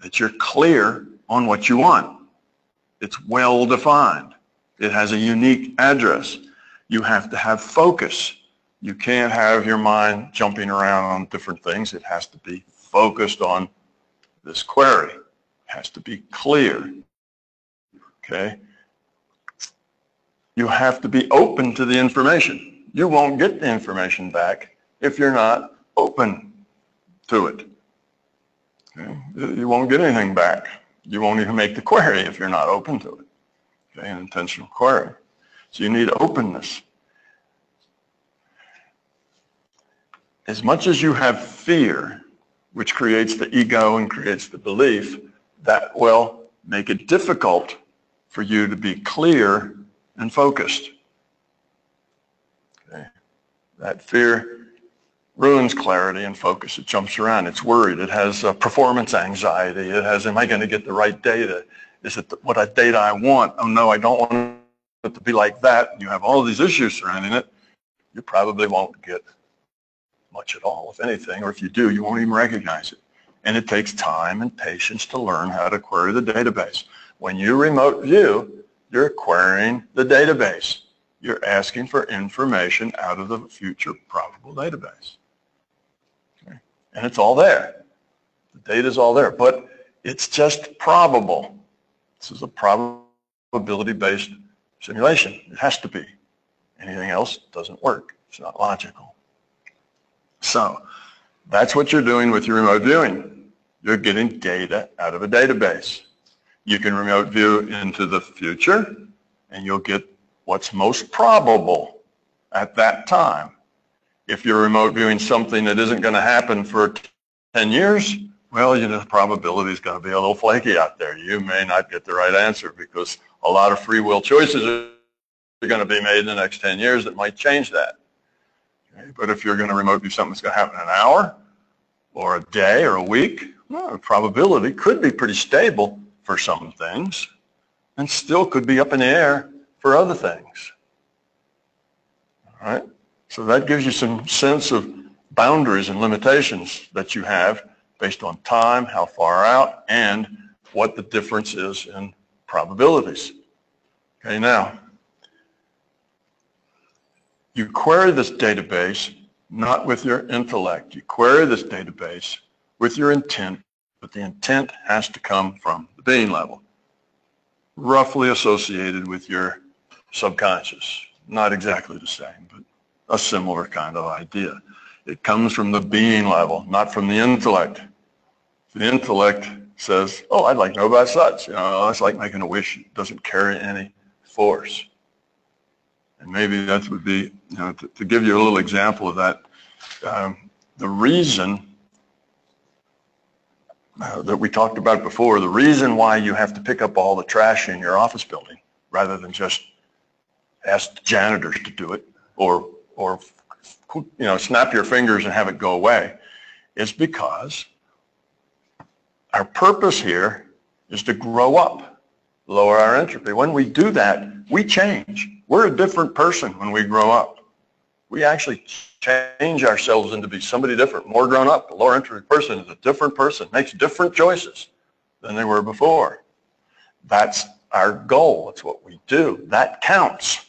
Speaker 2: that you're clear on what you want. It's well defined. It has a unique address. You have to have focus. You can't have your mind jumping around on different things. It has to be focused on this query. It has to be clear. Okay? You have to be open to the information. You won't get the information back if you're not open to it. Okay? You won't get anything back. You won't even make the query if you're not open to it. Okay? An intentional query. So you need openness. As much as you have fear, which creates the ego and creates the belief, that will make it difficult for you to be clear and focused. Okay? That fear ruins clarity and focus. It jumps around. It's worried. It has performance anxiety. It has, am I going to get the right data? Is it what data I want? Oh no, I don't want it to be like that. You have all these issues surrounding it. You probably won't get much at all, if anything, or if you do, you won't even recognize it. And it takes time and patience to learn how to query the database. When you remote view, you're querying the database. You're asking for information out of the future probable database. Okay? And it's all there. The data's all there, but it's just probable. This is a probability-based simulation. It has to be. Anything else doesn't work. It's not logical. So that's what you're doing with your remote viewing. You're getting data out of a database. You can remote view into the future, and you'll get what's most probable at that time. If you're remote viewing something that isn't going to happen for 10 years, well, you know, the probability is going to be a little flaky out there. You may not get the right answer because a lot of free will choices are going to be made in the next 10 years that might change that. Okay? But if you're going to remote view something that's going to happen in an hour or a day or a week, well, the probability could be pretty stable for some things and still could be up in the air for other things. All right? So that gives you some sense of boundaries and limitations that you have based on time, how far out, and what the difference is in probabilities. Okay, now, you query this database not with your intellect. You query this database with your intent, but the intent has to come from the being level, roughly associated with your subconscious. Not exactly the same, but a similar kind of idea. It comes from the being level, not from the intellect. The intellect says, oh, I'd like to know about such. You know, it's like making a wish. It doesn't carry any force. And maybe that would be, you know, to give you a little example of that, the reason that we talked about before, the reason why you have to pick up all the trash in your office building rather than just ask the janitors to do it or you know, snap your fingers and have it go away, is because our purpose here is to grow up, lower our entropy. When we do that, we change. We're a different person when we grow up. We actually change ourselves into be somebody different, more grown up. A lower entropy person is a different person, makes different choices than they were before. That's our goal. That's what we do. That counts.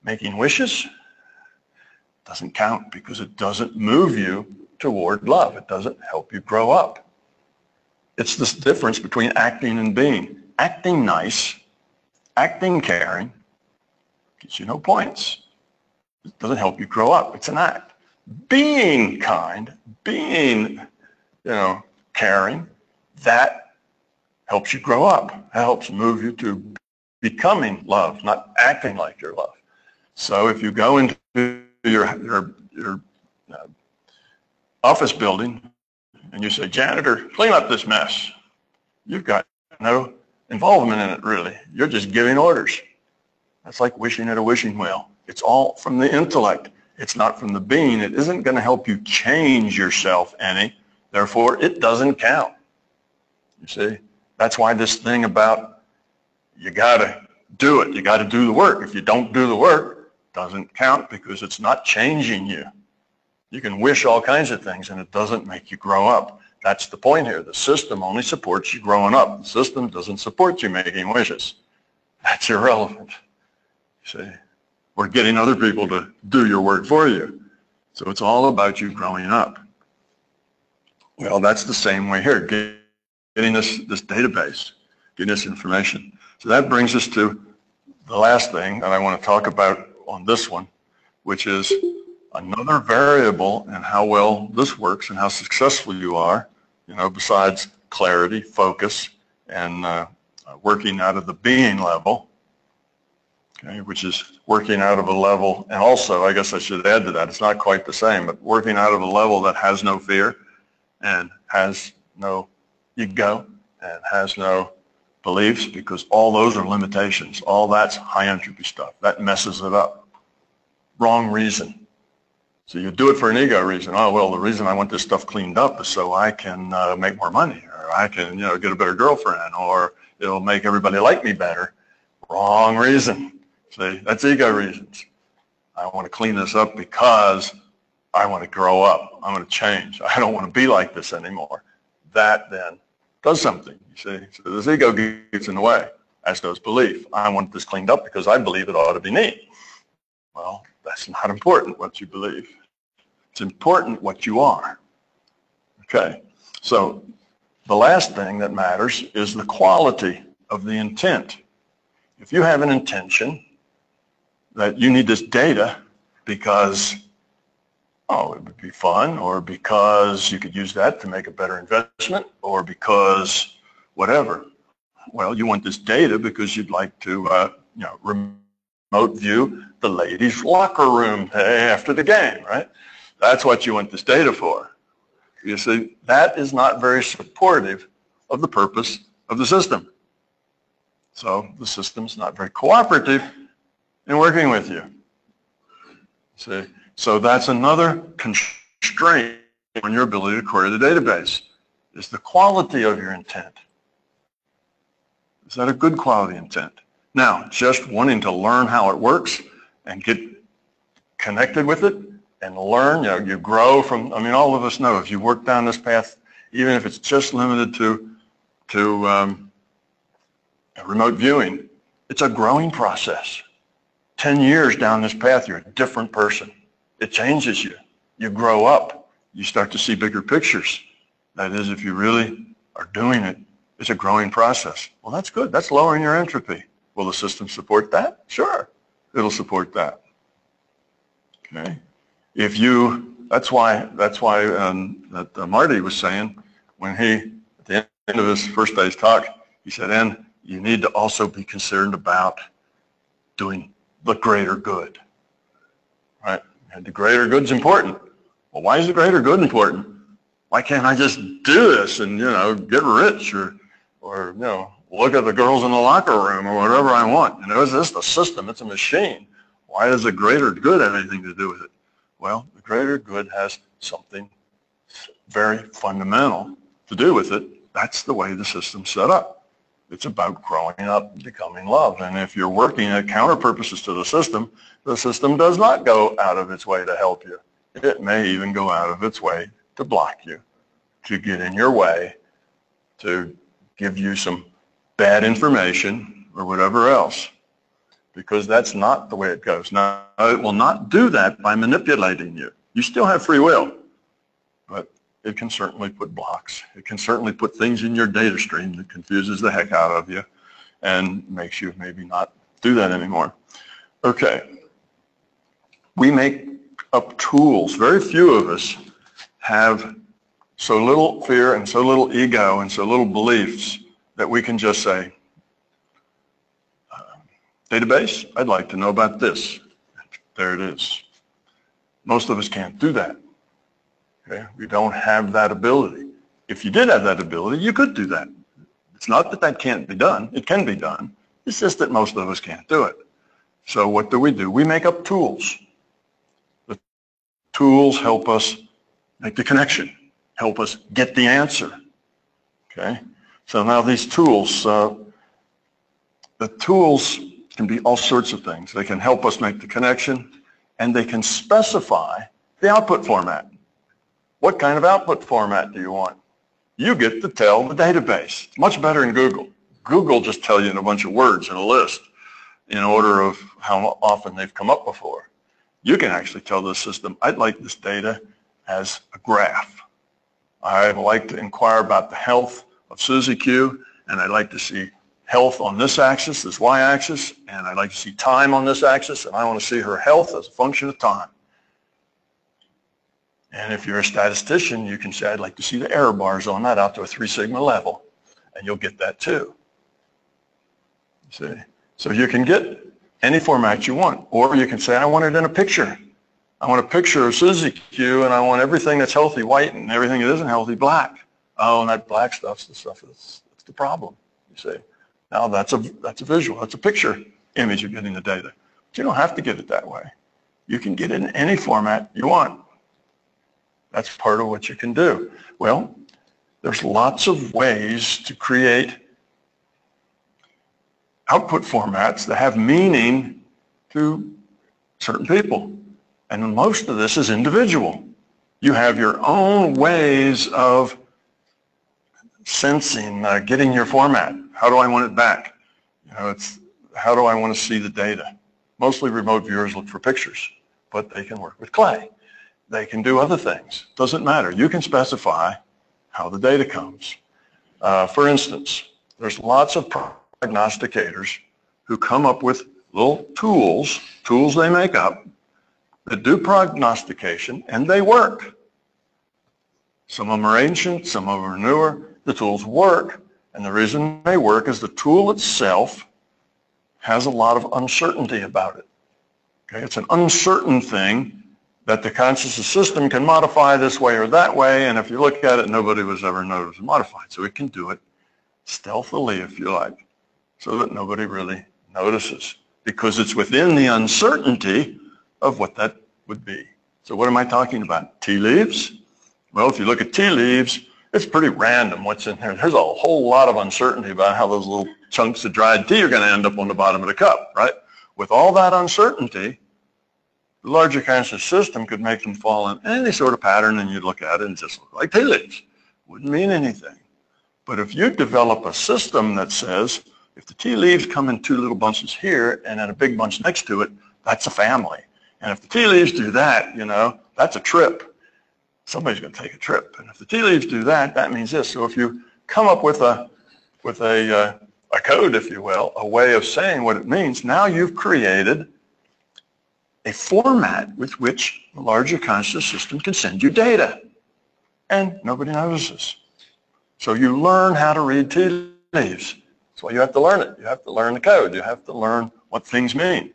Speaker 2: Making wishes doesn't count because it doesn't move you toward love. It doesn't help you grow up. It's this difference between acting and being. Acting nice, acting caring, gets you no points. It doesn't help you grow up. It's an act. Being kind, being, you know, caring, that helps you grow up. That helps move you to becoming love, not acting like you're love. So if you go into your office building and you say, janitor, clean up this mess, you've got no involvement in it, really. You're just giving orders. That's like wishing at a wishing well. It's all from the intellect. It's not from the being. It isn't going to help you change yourself any. Therefore, it doesn't count. You see? That's why this thing about you got to do it. You got to do the work. If you don't do the work, it doesn't count because it's not changing you. You can wish all kinds of things and it doesn't make you grow up. That's the point here. The system only supports you growing up. The system doesn't support you making wishes. That's irrelevant. See, we're getting other people to do your work for you. So it's all about you growing up. Well, that's the same way here, getting this database, getting this information. So that brings us to the last thing that I want to talk about on this one, which is another variable in how well this works and how successful you are, you know, besides clarity, focus, and working out of the being level, okay, which is working out of a level, and also, I guess I should add to that, it's not quite the same, but working out of a level that has no fear and has no ego and has no beliefs, because all those are limitations. All that's high entropy stuff. That messes it up. Wrong reason. So you do it for an ego reason. Oh, well, the reason I want this stuff cleaned up is so I can make more money, or I can, you know, get a better girlfriend, or it'll make everybody like me better. Wrong reason. See, that's ego reasons. I want to clean this up because I want to grow up. I want to change. I don't want to be like this anymore. That then does something, you see. So this ego gets in the way, as does belief. I want this cleaned up because I believe it ought to be neat. Well, that's not important what you believe. It's important what you are. Okay, so the last thing that matters is the quality of the intent. If you have an intention that you need this data because, oh, it would be fun, or because you could use that to make a better investment, or because whatever. Well, you want this data because you'd like to, you know, remote view the ladies' locker room after the game, right? That's what you want this data for. You see, that is not very supportive of the purpose of the system. So the system's not very cooperative in working with you. See, so that's another constraint on your ability to query the database, is the quality of your intent. Is that a good quality intent? Now, just wanting to learn how it works and get connected with it and learn, you know, you grow from, I mean, all of us know if you work down this path, even if it's just limited to remote viewing, it's a growing process. 10 years down this path, you're a different person. It changes you. You grow up. You start to see bigger pictures. That is, if you really are doing it, it's a growing process. Well, that's good. That's lowering your entropy. Will the system support that? Sure, it'll support that. Okay. That's why that Marty was saying when at the end of his first day's talk, he said, and you need to also be concerned about doing the greater good, right? And the greater good's important. Well, why is the greater good important? Why can't I just do this and, get rich or look at the girls in the locker room or whatever I want? It's just a system. It's a machine. Why does the greater good have anything to do with it? Well, the greater good has something very fundamental to do with it. That's the way the system's set up. It's about growing up and becoming love. And if you're working at counter purposes to the system does not go out of its way to help you. It may even go out of its way to block you, to get in your way, to give you some bad information or whatever else, because that's not the way it goes. Now, it will not do that by manipulating you. You still have free will, but it can certainly put blocks. It can certainly put things in your data stream that confuses the heck out of you and makes you maybe not do that anymore. Okay. We make up tools. Very few of us have so little fear and so little ego and so little beliefs that we can just say, database, I'd like to know about this. There it is. Most of us can't do that. Okay? We don't have that ability. If you did have that ability, you could do that. It's not that that can't be done. It can be done. It's just that most of us can't do it. So what do? We make up tools. The tools help us make the connection, help us get the answer. Okay? So now these tools, the tools can be all sorts of things. They can help us make the connection, and they can specify the output format. What kind of output format do you want? You get to tell the database. It's much better in Google. Google just tells you in a bunch of words in a list in order of how often they've come up before. You can actually tell the system, I'd like this data as a graph. I'd like to inquire about the health of Susie Q, and I'd like to see health on this axis, this y-axis, and I'd like to see time on this axis, and I want to see her health as a function of time. And if you're a statistician, you can say, I'd like to see the error bars on that out to a 3 sigma level, and you'll get that too. See? So you can get any format you want, or you can say, I want it in a picture. I want a picture of Susie Q, and I want everything that's healthy white and everything that isn't healthy black. Oh, and that black stuff's the stuff that's the problem, you see. Now that's a visual, that's a picture image of getting the data. But you don't have to get it that way. You can get it in any format you want. That's part of what you can do. Well, there's lots of ways to create output formats that have meaning to certain people. And most of this is individual. You have your own ways of sensing, getting your format. How do I want it back? It's how do I want to see the data? Mostly remote viewers look for pictures, but they can work with clay. They can do other things. Doesn't matter. You can specify how the data comes. For instance, there's lots of prognosticators who come up with little tools they make up that do prognostication, and they work. Some of them are ancient, some of them are newer. The tools work, and the reason they work is the tool itself has a lot of uncertainty about it. Okay? It's an uncertain thing that the consciousness system can modify this way or that way, and if you look at it, nobody was ever noticed and modified. So it can do it stealthily, if you like, so that nobody really notices, because it's within the uncertainty of what that would be. So what am I talking about? Tea leaves? Well, if you look at tea leaves, it's pretty random what's in there. There's a whole lot of uncertainty about how those little chunks of dried tea are going to end up on the bottom of the cup, right? With all that uncertainty, the larger conscious system could make them fall in any sort of pattern, and you'd look at it and just look like tea leaves. Wouldn't mean anything. But if you develop a system that says, if the tea leaves come in 2 little bunches here and then a big bunch next to it, that's a family. And if the tea leaves do that, that's a trip. Somebody's going to take a trip. And if the tea leaves do that, that means this. So if you come up with a code, if you will, a way of saying what it means, now you've created a format with which the larger conscious system can send you data. And nobody notices. So you learn how to read tea leaves. That's why you have to learn it. You have to learn the code. You have to learn what things mean.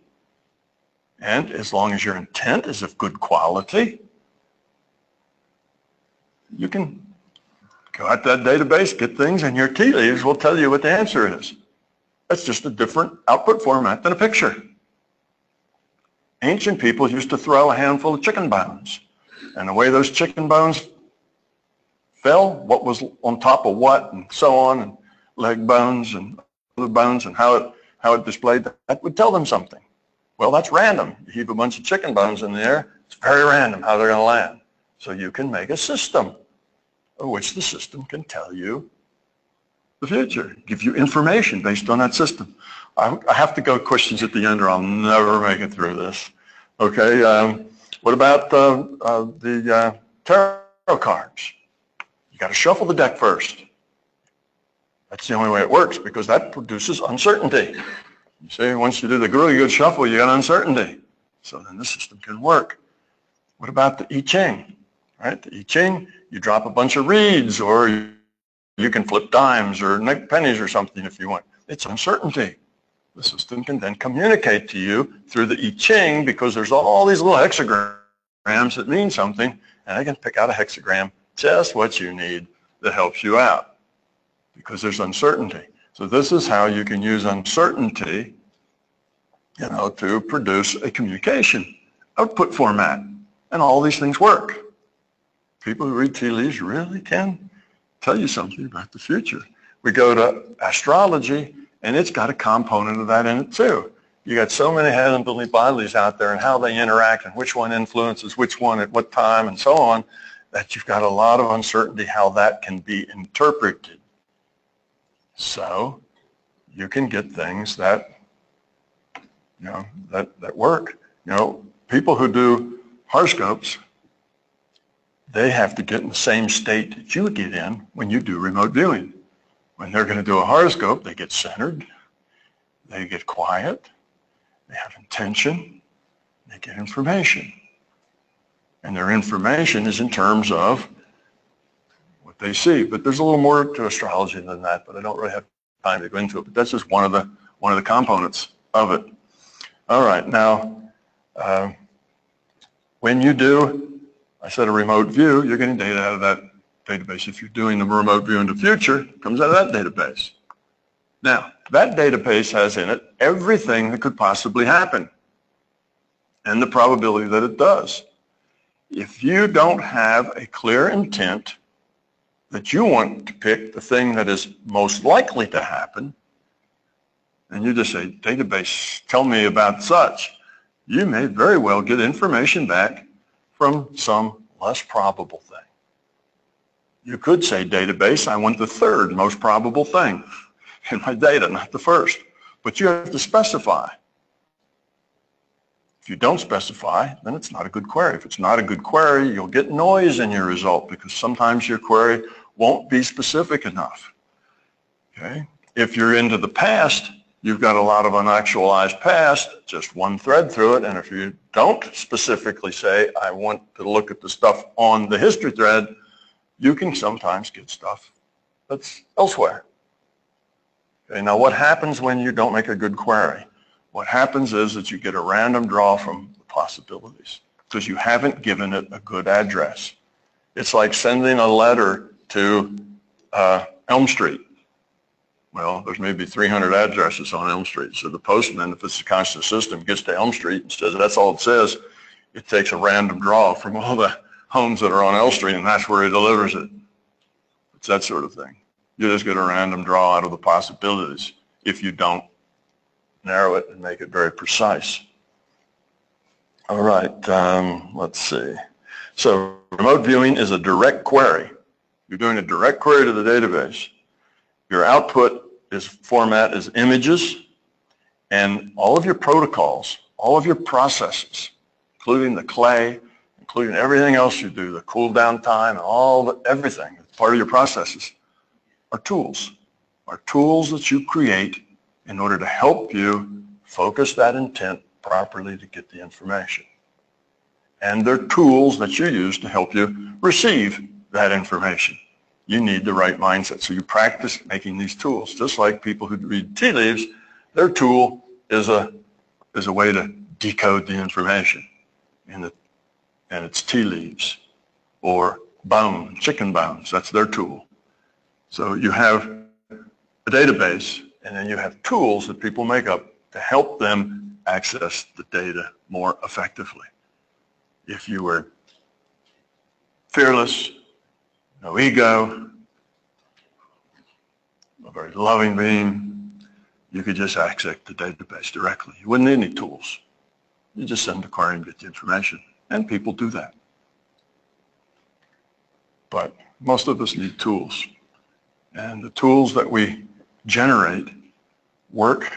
Speaker 2: And as long as your intent is of good quality, you can go out to that database, get things, and your tea leaves will tell you what the answer is. That's just a different output format than a picture. Ancient people used to throw a handful of chicken bones. And the way those chicken bones fell, what was on top of what, and so on, and leg bones and other bones, and how it displayed, that would tell them something. Well, that's random. You heap a bunch of chicken bones in the air, it's very random how they're going to land. So you can make a system of which the system can tell you the future, give you information based on that system. I have to go questions at the end or I'll never make it through this. Okay, what about the tarot cards? You got to shuffle the deck first. That's the only way it works because that produces uncertainty. You see, once you do the really good shuffle, you got uncertainty. So then the system can work. What about the I Ching? Right, the I Ching, you drop a bunch of reeds or you can flip dimes or nick pennies or something if you want. It's uncertainty. The system can then communicate to you through the I Ching because there's all these little hexagrams that mean something, and they can pick out a hexagram just what you need that helps you out because there's uncertainty. So this is how you can use uncertainty, to produce a communication output format, and all these things work. People who read tea leaves really can tell you something about the future. We go to astrology, and it's got a component of that in it too. You got so many heavenly bodies out there and how they interact and which one influences which one at what time and so on, that you've got a lot of uncertainty how that can be interpreted. So you can get things that, that work. People who do horoscopes, they have to get in the same state that you get in when you do remote viewing. When they're going to do a horoscope, they get centered, they get quiet, they have intention, they get information. And their information is in terms of what they see. But there's a little more to astrology than that, but I don't really have time to go into it. But that's just one of the components of it. All right, now, when you do, I said a remote view, you're getting data out of that database. If you're doing the remote view in the future, it comes out of that database. Now, that database has in it everything that could possibly happen and the probability that it does. If you don't have a clear intent that you want to pick the thing that is most likely to happen, and you just say, database, tell me about such, you may very well get information back from some less probable thing. You could say, database, I want the third most probable thing in my data, not the first. But you have to specify. If you don't specify, then it's not a good query. If it's not a good query, you'll get noise in your result because sometimes your query won't be specific enough. Okay? If you're into the past, you've got a lot of unactualized past, just one thread through it, and if you don't specifically say, I want to look at the stuff on the history thread, you can sometimes get stuff that's elsewhere. Okay, now what happens when you don't make a good query? What happens is that you get a random draw from the possibilities because you haven't given it a good address. It's like sending a letter to Elm Street. Well, there's maybe 300 addresses on Elm Street. So the postman, if it's a conscious system, gets to Elm Street and says, that's all it says. It takes a random draw from all the homes that are on Elm Street, and that's where he delivers it. It's that sort of thing. You just get a random draw out of the possibilities if you don't narrow it and make it very precise. All right, let's see. So remote viewing is a direct query. You're doing a direct query to the database. Your output format is images, and all of your protocols, all of your processes, including the clay, including everything else you do, the cool down time, everything, part of your processes, are tools that you create in order to help you focus that intent properly to get the information. And they're tools that you use to help you receive that information. You need the right mindset. So you practice making these tools. Just like people who read tea leaves, their tool is a way to decode the information. And it's tea leaves or bone, chicken bones. That's their tool. So you have a database, and then you have tools that people make up to help them access the data more effectively. If you were fearless, no ego, a very loving being, you could just access the database directly. You wouldn't need any tools. You just send the query and get the information. And people do that. But most of us need tools. And the tools that we generate work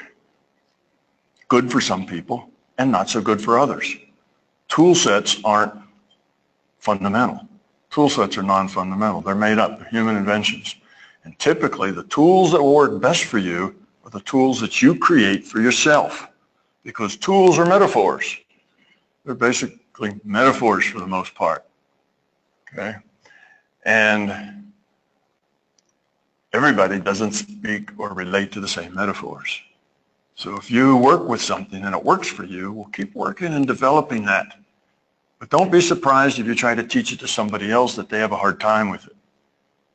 Speaker 2: good for some people and not so good for others. Tool sets aren't fundamental. Tool sets are non-fundamental. They're made up. They're human inventions. And typically, the tools that will work best for you are the tools that you create for yourself, because tools are metaphors. They're basically metaphors for the most part. Okay? And everybody doesn't speak or relate to the same metaphors. So if you work with something and it works for you, well, keep working and developing that. But don't be surprised if you try to teach it to somebody else that they have a hard time with it.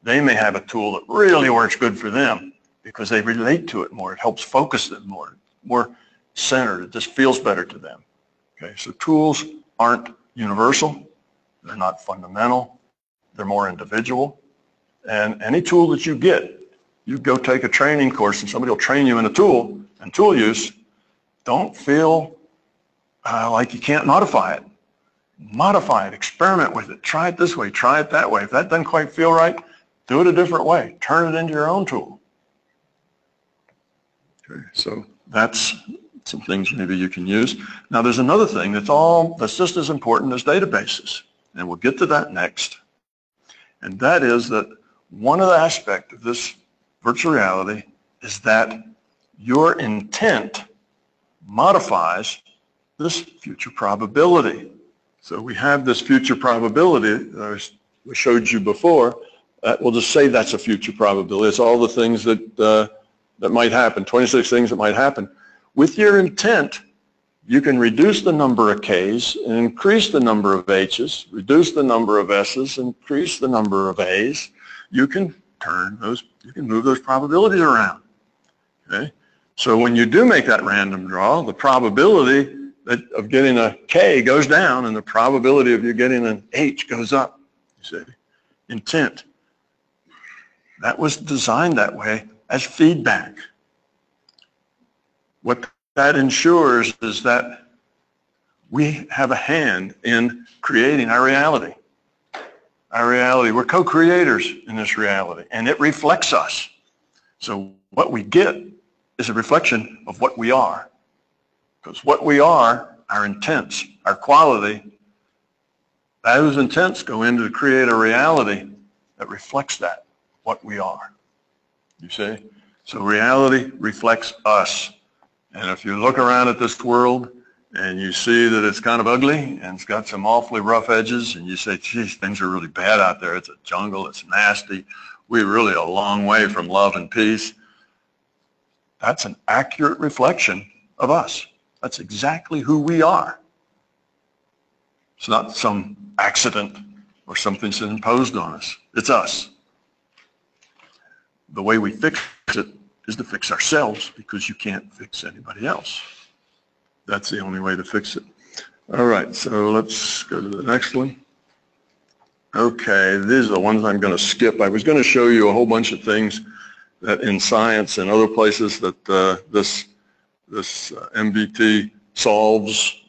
Speaker 2: They may have a tool that really works good for them because they relate to it more. It helps focus them more centered. It just feels better to them. Okay, so tools aren't universal. They're not fundamental. They're more individual. And any tool that you get, you go take a training course and somebody will train you in a tool and tool use, don't feel like you can't modify it. Modify it, experiment with it, try it this way, try it that way. If that doesn't quite feel right, do it a different way. Turn it into your own tool. Okay, so that's some things maybe you can use. Now there's another thing that's just as important as databases, and we'll get to that next. And that is that one of the aspects of this virtual reality is that your intent modifies this future probability. So we have this future probability that I showed you before. We'll just say that's a future probability. It's all the things that might happen, 26 things that might happen. With your intent, you can reduce the number of K's and increase the number of H's, reduce the number of S's, increase the number of A's. You can move those probabilities around. Okay? So when you do make that random draw, the probability of getting a K goes down and the probability of you getting an H goes up. You see? Intent. That was designed that way as feedback. What that ensures is that we have a hand in creating our reality. Our reality, we're co-creators in this reality, and it reflects us. So what we get is a reflection of what we are. Because what we are, our intents, our quality, those intents go into to create a reality that reflects that, what we are. You see? So reality reflects us. And if you look around at this world and you see that it's kind of ugly and it's got some awfully rough edges and you say, geez, things are really bad out there. It's a jungle. It's nasty. We're really a long way from love and peace. That's an accurate reflection of us. That's exactly who we are. It's not some accident or something that's imposed on us. It's us. The way we fix it is to fix ourselves, because you can't fix anybody else. That's the only way to fix it. All right, so let's go to the next one. Okay, these are the ones I'm going to skip. I was going to show you a whole bunch of things that in science and other places that this MBT solves,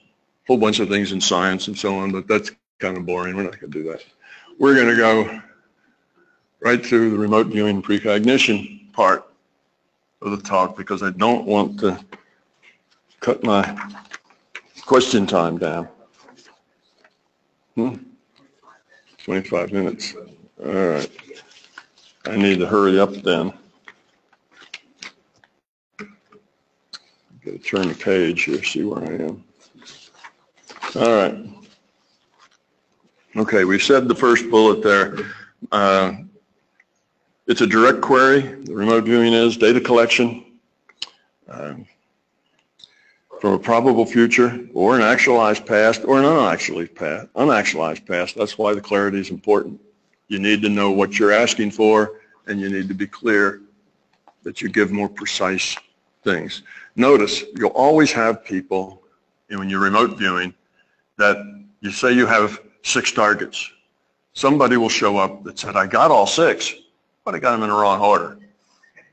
Speaker 2: a whole bunch of things in science and so on, but that's kind of boring. We're not going to do that. We're going to go right through the remote viewing precognition part of the talk, because I don't want to cut my question time down. 25 minutes. All right. I need to hurry up then. Got to turn the page here, see where I am. All right. Okay, we've said the first bullet there. It's a direct query. The remote viewing is data collection from a probable future or an actualized past or an unactualized past. That's why the clarity is important. You need to know what you're asking for, and you need to be clear that you give more precise things. Notice you'll always have people, when you're remote viewing, that you say you have 6 targets. Somebody will show up that said, I got all 6, but I got them in the wrong order.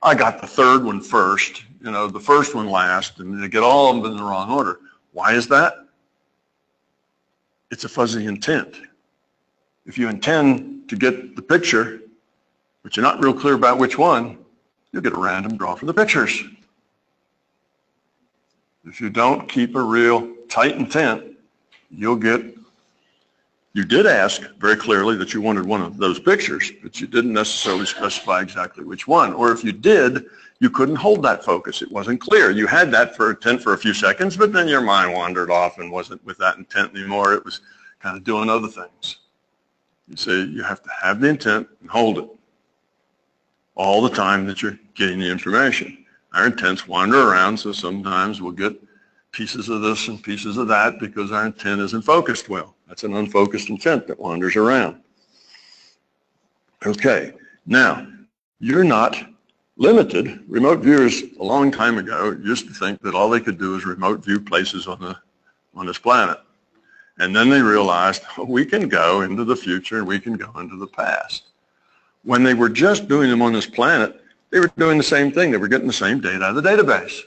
Speaker 2: I got the 3rd one first, the first one last, and they get all of them in the wrong order. Why is that? It's a fuzzy intent. If you intend to get the picture, but you're not real clear about which one, you'll get a random draw from the pictures. If you don't keep a real tight intent, you did ask very clearly that you wanted one of those pictures, but you didn't necessarily specify exactly which one. Or if you did, you couldn't hold that focus. It wasn't clear. You had that intent for a few seconds, but then your mind wandered off and wasn't with that intent anymore. It was kind of doing other things. You see, you have to have the intent and hold it all the time that you're getting the information. Our intents wander around, so sometimes we'll get pieces of this and pieces of that because our intent isn't focused well. That's an unfocused intent that wanders around. Okay, now, you're not limited. Remote viewers a long time ago used to think that all they could do is remote view places on this planet. And then they realized, we can go into the future and we can go into the past. When they were just doing them on this planet, they were doing the same thing. They were getting the same data out of the database,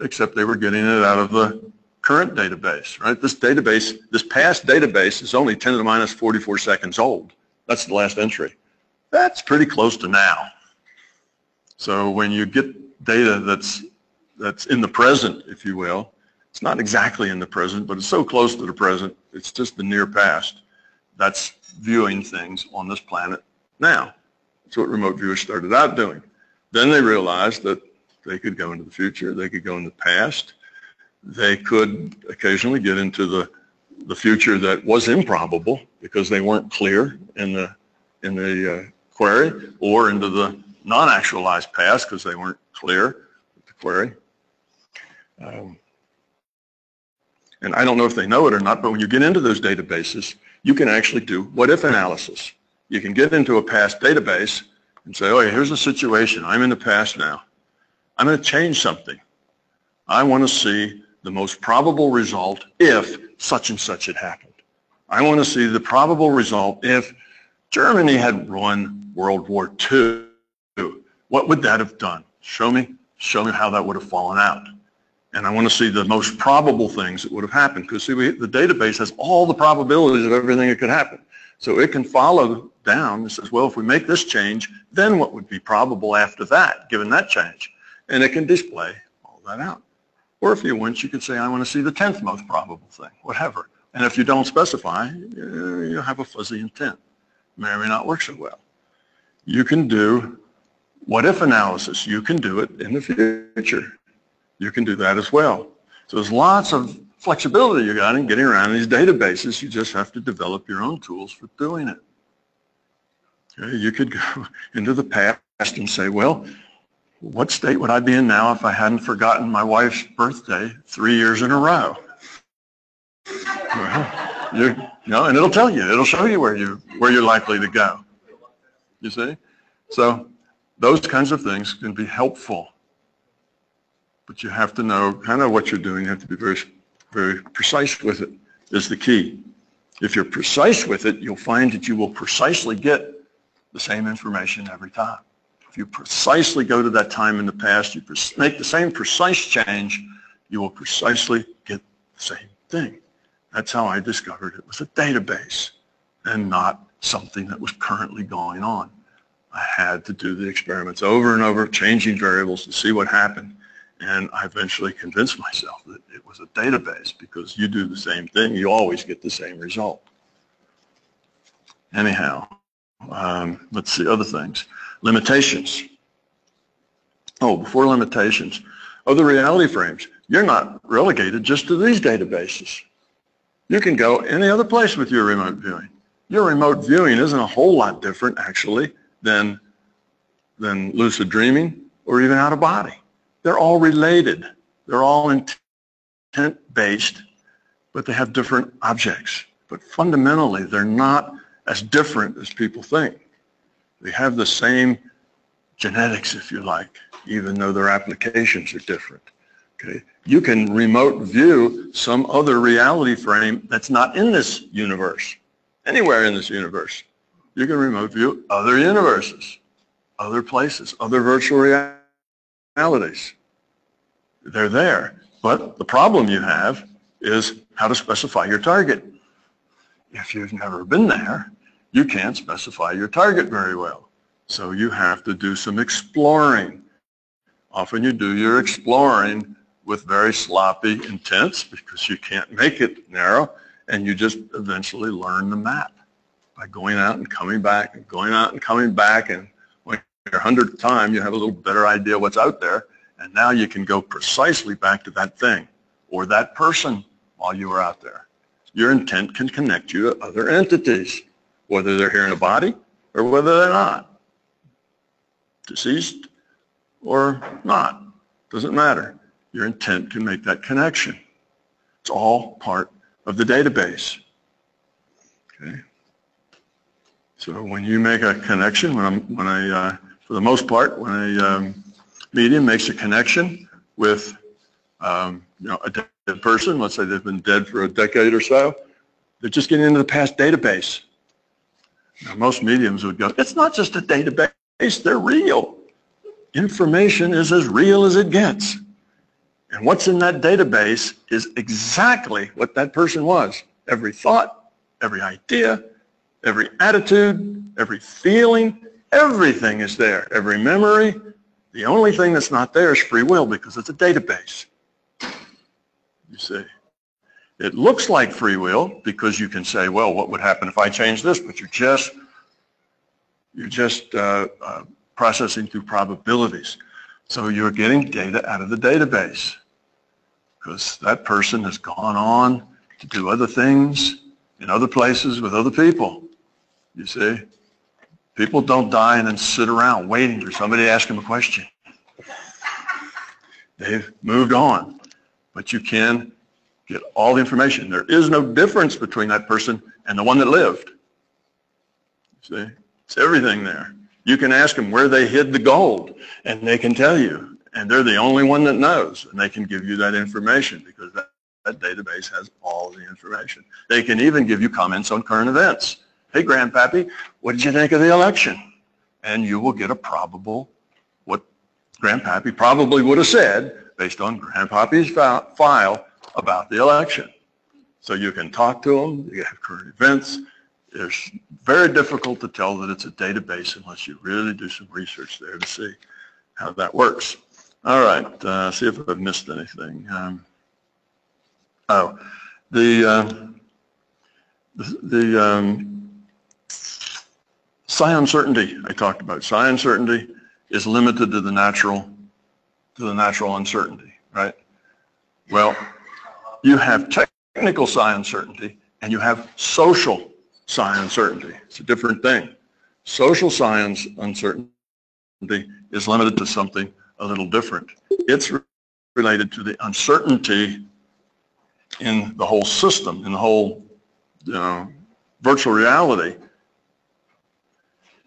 Speaker 2: except they were getting it out of the current database, right? This past database is only 10 to the minus 44 seconds old. That's the last entry. That's pretty close to now. So when you get data that's in the present, if you will, it's not exactly in the present, but it's so close to the present, it's just the near past. That's viewing things on this planet now. That's what remote viewers started out doing. Then they realized that they could go into the future, they could go in the past, they could occasionally get into the future that was improbable because they weren't clear in the query, or into the non-actualized past because they weren't clear with the query. And I don't know if they know it or not, but when you get into those databases, you can actually do what-if analysis. You can get into a past database and say, oh, here's the situation. I'm in the past now. I'm going to change something. I want to see the most probable result if such and such had happened. I want to see the probable result if Germany had won World War II. What would that have done? Show me how that would have fallen out. And I want to see the most probable things that would have happened, because see, the database has all the probabilities of everything that could happen. So it can follow down and says, well, if we make this change, then what would be probable after that, given that change? And it can display all that out. Or if you want, you could say, I want to see the 10th most probable thing, whatever. And if you don't specify, you have a fuzzy intent. May or may not work so well. You can do what-if analysis. You can do it in the future. You can do that as well. So there's lots of flexibility you got in getting around these databases. You just have to develop your own tools for doing it. Okay, you could go into the past and say, well, what state would I be in now if I hadn't forgotten my wife's birthday 3 years in a row? Well, and it'll tell you. It'll show you where you're likely to go. You see? So those kinds of things can be helpful. But you have to know kind of what you're doing. You have to be very, very precise with it is the key. If you're precise with it, you'll find that you will precisely get the same information every time. If you precisely go to that time in the past, you make the same precise change, you will precisely get the same thing. That's how I discovered it was a database and not something that was currently going on. I had to do the experiments over and over, changing variables to see what happened. And I eventually convinced myself that it was a database, because you do the same thing, you always get the same result. Anyhow, let's see other things. Limitations. Oh, before limitations, the reality frames. You're not relegated just to these databases. You can go any other place with your remote viewing. Your remote viewing isn't a whole lot different, actually, than lucid dreaming or even out of body. They're all related. They're all intent-based, but they have different objects. But fundamentally, they're not as different as people think. They have the same genetics, if you like, even though their applications are different. Okay? You can remote view some other reality frame that's not in this universe, anywhere in this universe. You can remote view other universes, other places, other virtual realities. They're there. But the problem you have is how to specify your target. If you've never been there, you can't specify your target very well. So you have to do some exploring. Often you do your exploring with very sloppy intents because you can't make it narrow, and you just eventually learn the map by going out and coming back and going out and coming back, and when your 100th time you have a little better idea what's out there, and now you can go precisely back to that thing or that person while you were out there. Your intent can connect you to other entities, whether they're here in a body or whether they're not, deceased or not, doesn't matter. Your intent can make that connection. It's all part of the database. Okay. So when you make a connection, for the most part, when a medium makes a connection with a dead person, let's say they've been dead for a decade or so, they're just getting into the past database. Now, most mediums would go, it's not just a database, they're real. Information is as real as it gets. And what's in that database is exactly what that person was. Every thought, every idea, every attitude, every feeling, everything is there. Every memory. The only thing that's not there is free will because it's a database. You see. It looks like free will because you can say, well, what would happen if I change this? But you're just processing through probabilities. So you're getting data out of the database because that person has gone on to do other things in other places with other people. You see? People don't die and then sit around waiting for somebody to ask them a question. They've moved on. But you can get all the information. There is no difference between that person and the one that lived. You see? It's everything there. You can ask them where they hid the gold, and they can tell you. And they're the only one that knows, and they can give you that information because that database has all the information. They can even give you comments on current events. Hey, Grandpappy, what did you think of the election? And you will get a probable, what Grandpappy probably would have said based on Grandpappy's file about the election. So you can talk to them, you have current events. It's very difficult to tell that it's a database unless you really do some research there to see how that works. All right, see if I've missed anything. Psi uncertainty I talked about. Psi uncertainty is limited to the natural uncertainty, right? Well, you have technical psi uncertainty and you have social psi uncertainty. It's a different thing. Social psi uncertainty is limited to something a little different. It's related to the uncertainty in the whole system, in the whole virtual reality,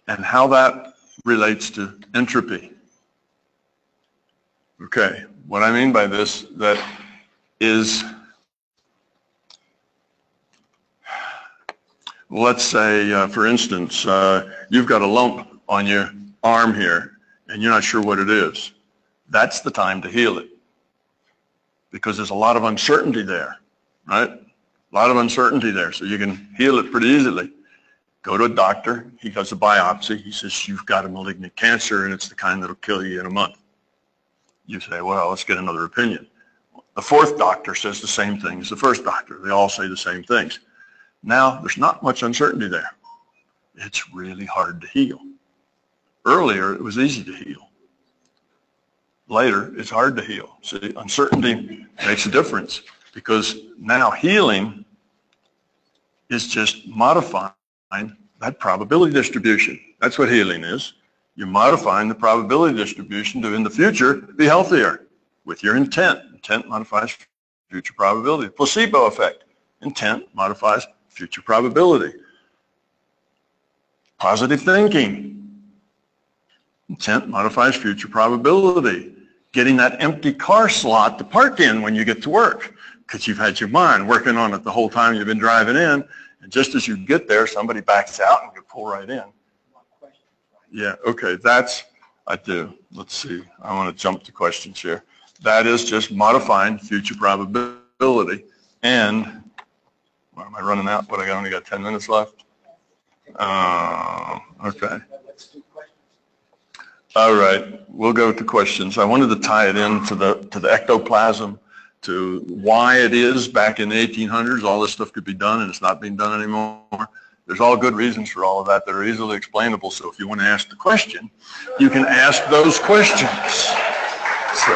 Speaker 2: and how that relates to entropy. Okay, what I mean by this, that is, let's say, for instance, you've got a lump on your arm here, and you're not sure what it is. That's the time to heal it, because there's a lot of uncertainty there, right? A lot of uncertainty there, so you can heal it pretty easily. Go to a doctor, he does a biopsy, he says, you've got a malignant cancer, and it's the kind that'll kill you in a month. You say, well, let's get another opinion. The fourth doctor says the same thing as the first doctor. They all say the same things. Now, there's not much uncertainty there. It's really hard to heal. Earlier, it was easy to heal. Later, it's hard to heal. See, uncertainty makes a difference because now healing is just modifying that probability distribution. That's what healing is. You're modifying the probability distribution to, in the future, be healthier with your intent. Intent modifies future probability. Placebo effect. Intent modifies future probability. Positive thinking. Intent modifies future probability. Getting that empty car slot to park in when you get to work, because you've had your mind working on it the whole time you've been driving in, and just as you get there, somebody backs out and you pull right in. Yeah, okay, I do. Let's see, I want to jump to questions here. That is just modifying future probability. And, why am I running out? What, I only got 10 minutes left? Okay. All right, we'll go to questions. I wanted to tie it into the ectoplasm, to why it is back in the 1800s all this stuff could be done and it's not being done anymore. There's all good reasons for all of that that are easily explainable. So if you want to ask the question, you can ask those questions. So.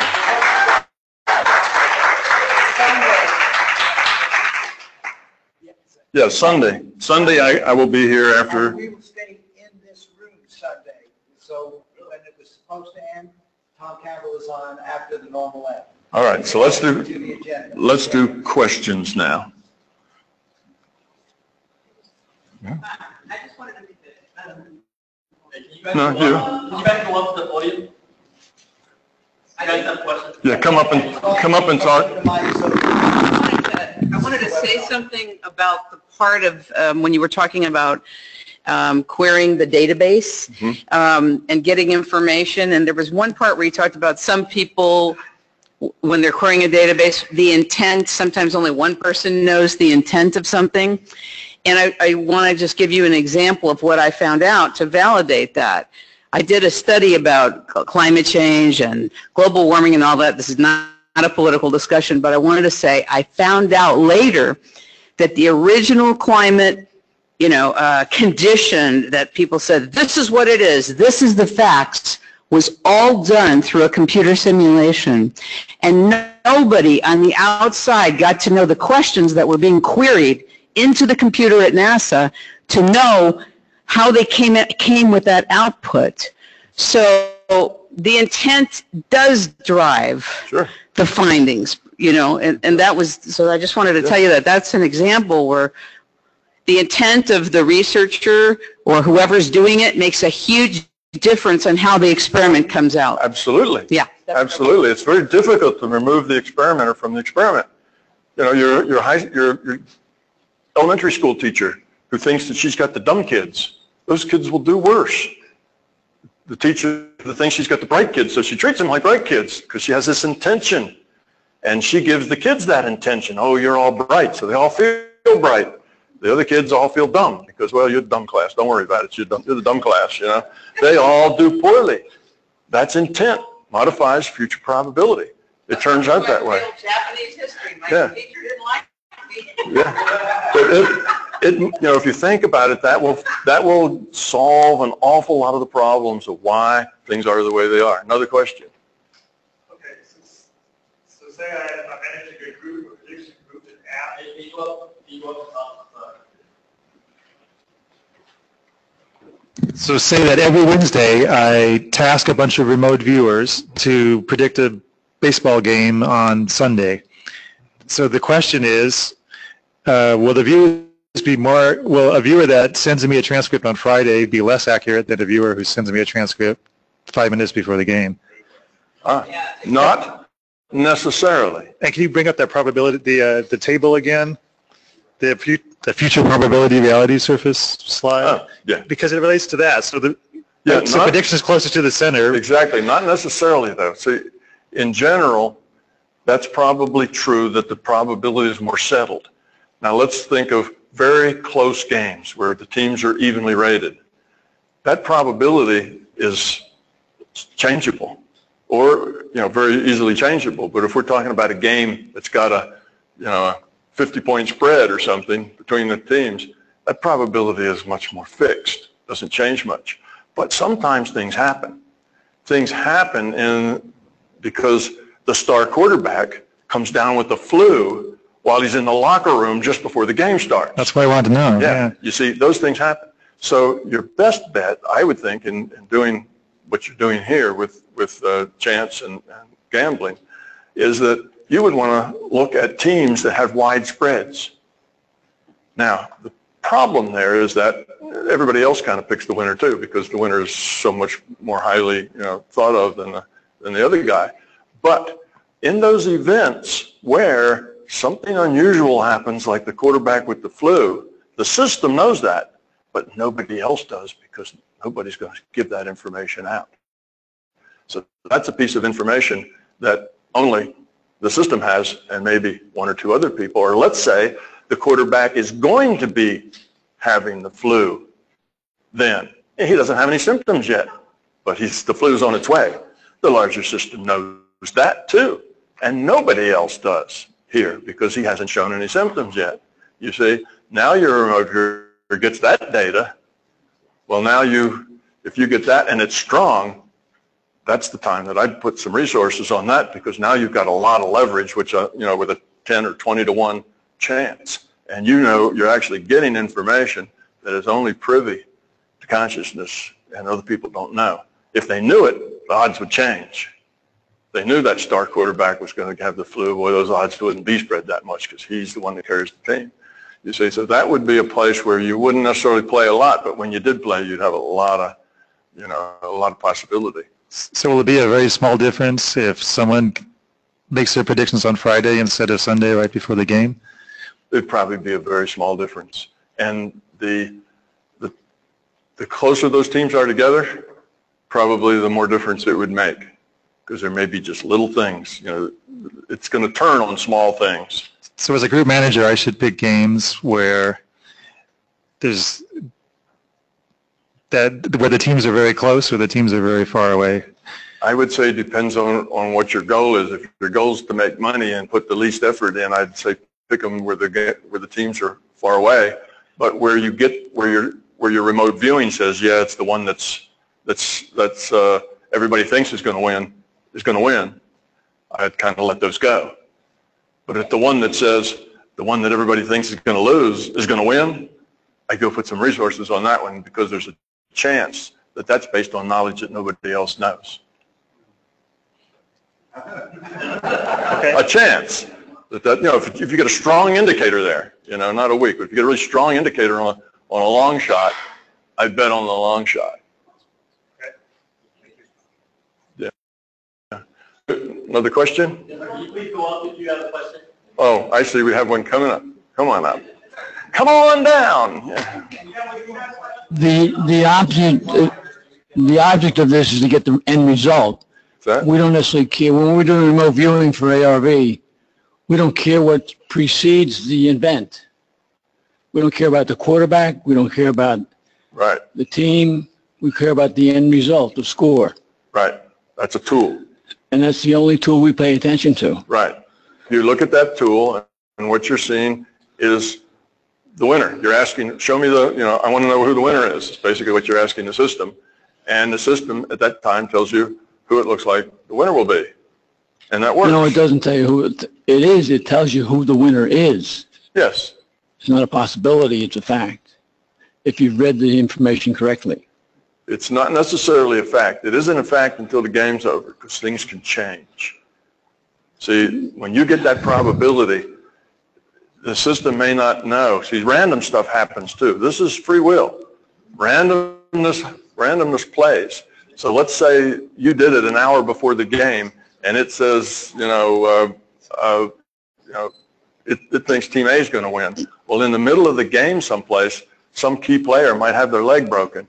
Speaker 2: Yeah, Sunday. Sunday I will be here after.
Speaker 1: We will stay in this room Sunday. So when it was supposed to end, Tom Campbell is on after the normal end.
Speaker 2: All right, so let's do questions now.
Speaker 3: I just wanted to
Speaker 2: No, you.
Speaker 3: Can you guys go up to the podium? I guys have questions.
Speaker 2: Yeah, come up and talk.
Speaker 4: I wanted to say something about the part of when you were talking about querying the database and getting information. And there was one part where you talked about some people, when they're querying a database, the intent, sometimes only one person knows the intent of something. And I want to just give you an example of what I found out to validate that. I did a study about climate change and global warming and all that. This is not a political discussion, but I wanted to say I found out later that the original climate, condition that people said, this is what it is, this is the facts, was all done through a computer simulation. And nobody on the outside got to know the questions that were being queried into the computer at NASA to know how they came with that output. So the intent does drive the findings, and that was, so I just wanted to tell you that that's an example where the intent of the researcher or whoever's doing it makes a huge difference on how the experiment comes out.
Speaker 2: Absolutely.
Speaker 4: Yeah.
Speaker 2: Absolutely. It's very difficult to remove the experimenter from the experiment. Your elementary school teacher who thinks that she's got the dumb kids, those kids will do worse. The teacher that thinks she's got the bright kids, so she treats them like bright kids because she has this intention. And she gives the kids that intention. Oh, you're all bright, so they all feel bright. The other kids all feel dumb because, well, you're the dumb class. Don't worry about it. You're the dumb class, They all do poorly. That's intent. Modifies future probability. It turns out that way.
Speaker 4: Japanese history. My teacher didn't like me.
Speaker 2: Yeah. But if you think about it, that will solve an awful lot of the problems of why things are the way they are. Another question.
Speaker 5: Okay, so say I'm managing a group, a prediction group, an app.
Speaker 6: So say that every Wednesday I task a bunch of remote viewers to predict a baseball game on Sunday. So the question is, will a viewer that sends me a transcript on Friday be less accurate than a viewer who sends me a transcript 5 minutes before the game?
Speaker 2: Not necessarily.
Speaker 6: And can you bring up that probability, the table again? The future probability reality surface slide?
Speaker 2: Yeah.
Speaker 6: Because it relates to that. So so prediction is closer to the center.
Speaker 2: Exactly. Not necessarily, though. So in general, that's probably true that the probability is more settled. Now let's think of very close games where the teams are evenly rated. That probability is changeable or, very easily changeable. But if we're talking about a game that's got a 50-point spread or something between the teams, that probability is much more fixed. Doesn't change much. But sometimes things happen. Things happen because the star quarterback comes down with the flu while he's in the locker room just before the game starts.
Speaker 6: That's what I wanted to know.
Speaker 2: Yeah, you see, those things happen. So your best bet, I would think, in doing what you're doing here with chance and gambling, is that you would want to look at teams that have wide spreads. Now, the problem there is that everybody else kind of picks the winner too, because the winner is so much more highly, thought of than the other guy. But in those events where something unusual happens, like the quarterback with the flu, the system knows that, but nobody else does, because nobody's going to give that information out. So that's a piece of information that only the system has, and maybe one or two other people. Or let's say the quarterback is going to be having the flu then. He doesn't have any symptoms yet, but the flu's on its way. The larger system knows that too, and nobody else does here, because he hasn't shown any symptoms yet. You see, now your remote viewer gets that data. Well, now if you get that and it's strong, that's the time that I'd put some resources on that, because now you've got a lot of leverage, which, with a 10 or 20 to 1 chance. And you're actually getting information that is only privy to consciousness and other people don't know. If they knew it, the odds would change. If they knew that star quarterback was going to have the flu, boy, those odds wouldn't be spread that much, because he's the one that carries the team. You see, so that would be a place where you wouldn't necessarily play a lot, but when you did play, you'd have a lot of possibility.
Speaker 6: So will it be a very small difference if someone makes their predictions on Friday instead of Sunday right before the game?
Speaker 2: It'd probably be a very small difference. And the closer those teams are together, probably the more difference it would make, because there may be just little things. It's going to turn on small things.
Speaker 6: So as a group manager, I should pick games where where the teams are very close or the teams are very far away.
Speaker 2: I would say it depends on what your goal is. If your goal is to make money and put the least effort in, I'd say pick them where the teams are far away. But where your remote viewing says, yeah, it's the one that's everybody thinks is going to win, I'd kind of let those go. But if the one that says the one that everybody thinks is going to lose is going to win, I go put some resources on that one, because there's a chance that that's based on knowledge that nobody else knows.
Speaker 3: Okay.
Speaker 2: A chance that if you get a strong indicator there, not a weak, but if you get a really strong indicator on a long shot, I'd bet on the long shot. Yeah. Another question?
Speaker 3: Can you please go up if you have a question?
Speaker 2: Oh, I see. We have one coming up. Come on up. Come on down. Yeah.
Speaker 7: The object of this is to get the end result. We don't necessarily care. When we're doing remote viewing for ARV, we don't care what precedes the event. We don't care about the quarterback. We don't care about the team. We care about the end result, the score.
Speaker 2: Right. That's a tool.
Speaker 7: And that's the only tool we pay attention to.
Speaker 2: Right. You look at that tool, and what you're seeing is the winner. You're asking, show me I want to know who the winner is. It's basically what you're asking the system. And the system at that time tells you who it looks like the winner will be. And that works.
Speaker 7: No, it doesn't tell you who it is. It tells you who the winner is.
Speaker 2: Yes.
Speaker 7: It's not a possibility. It's a fact. If you've read the information correctly.
Speaker 2: It's not necessarily a fact. It isn't a fact until the game's over, because things can change. See, when you get that probability, the system may not know. See, random stuff happens too. This is free will. Randomness plays. So let's say you did it an hour before the game, and it says, it thinks Team A is going to win. Well, in the middle of the game someplace, some key player might have their leg broken.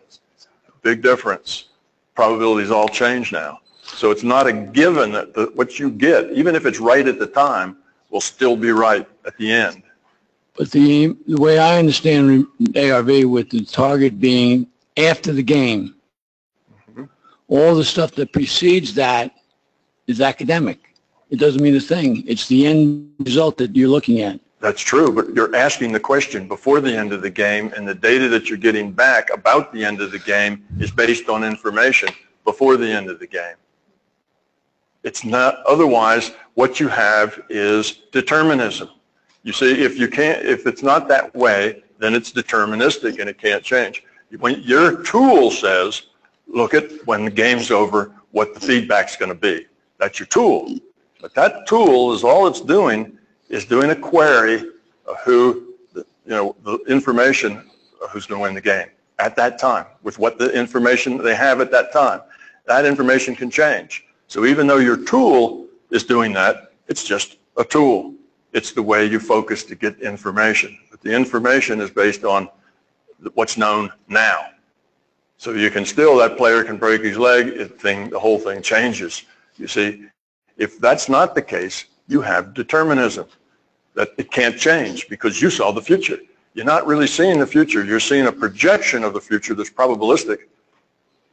Speaker 2: Big difference. Probabilities all change now. So it's not a given that what you get, even if it's right at the time, will still be right at the end.
Speaker 7: But the way I understand ARV, with the target being after the game, all the stuff that precedes that is academic. It doesn't mean a thing. It's the end result that you're looking at.
Speaker 2: That's true, but you're asking the question before the end of the game, and the data that you're getting back about the end of the game is based on information before the end of the game. It's not, otherwise, what you have is determinism. You see, if it's not that way, then it's deterministic and it can't change. When your tool says, look at when the game's over, what the feedback's going to be. That's your tool. But that tool is all it's doing is doing a query of the information of who's going to win the game at that time with what the information they have at that time. That information can change. So even though your tool is doing that, it's just a tool. It's the way you focus to get information. But the information is based on what's known now. So you can still, that player can break his leg, the whole thing changes. You see, if that's not the case, you have determinism, that it can't change because you saw the future. You're not really seeing the future. You're seeing a projection of the future that's probabilistic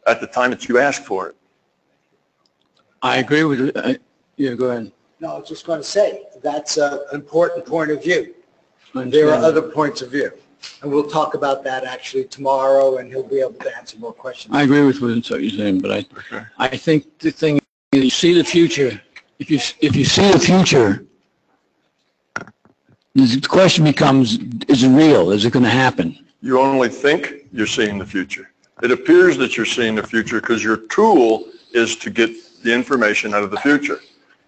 Speaker 2: at the time that you ask for it.
Speaker 7: I agree with you. Yeah, go ahead.
Speaker 1: No, I was just going to say, that's an important point of view. There are other points of view. And we'll talk about that actually tomorrow, and he'll be able to answer more questions.
Speaker 7: I agree with what you're saying, but I think the thing is, you see the future. If you see the future, the question becomes, is it real? Is it going to happen?
Speaker 2: You only think you're seeing the future. It appears that you're seeing the future because your tool is to get the information out of the future.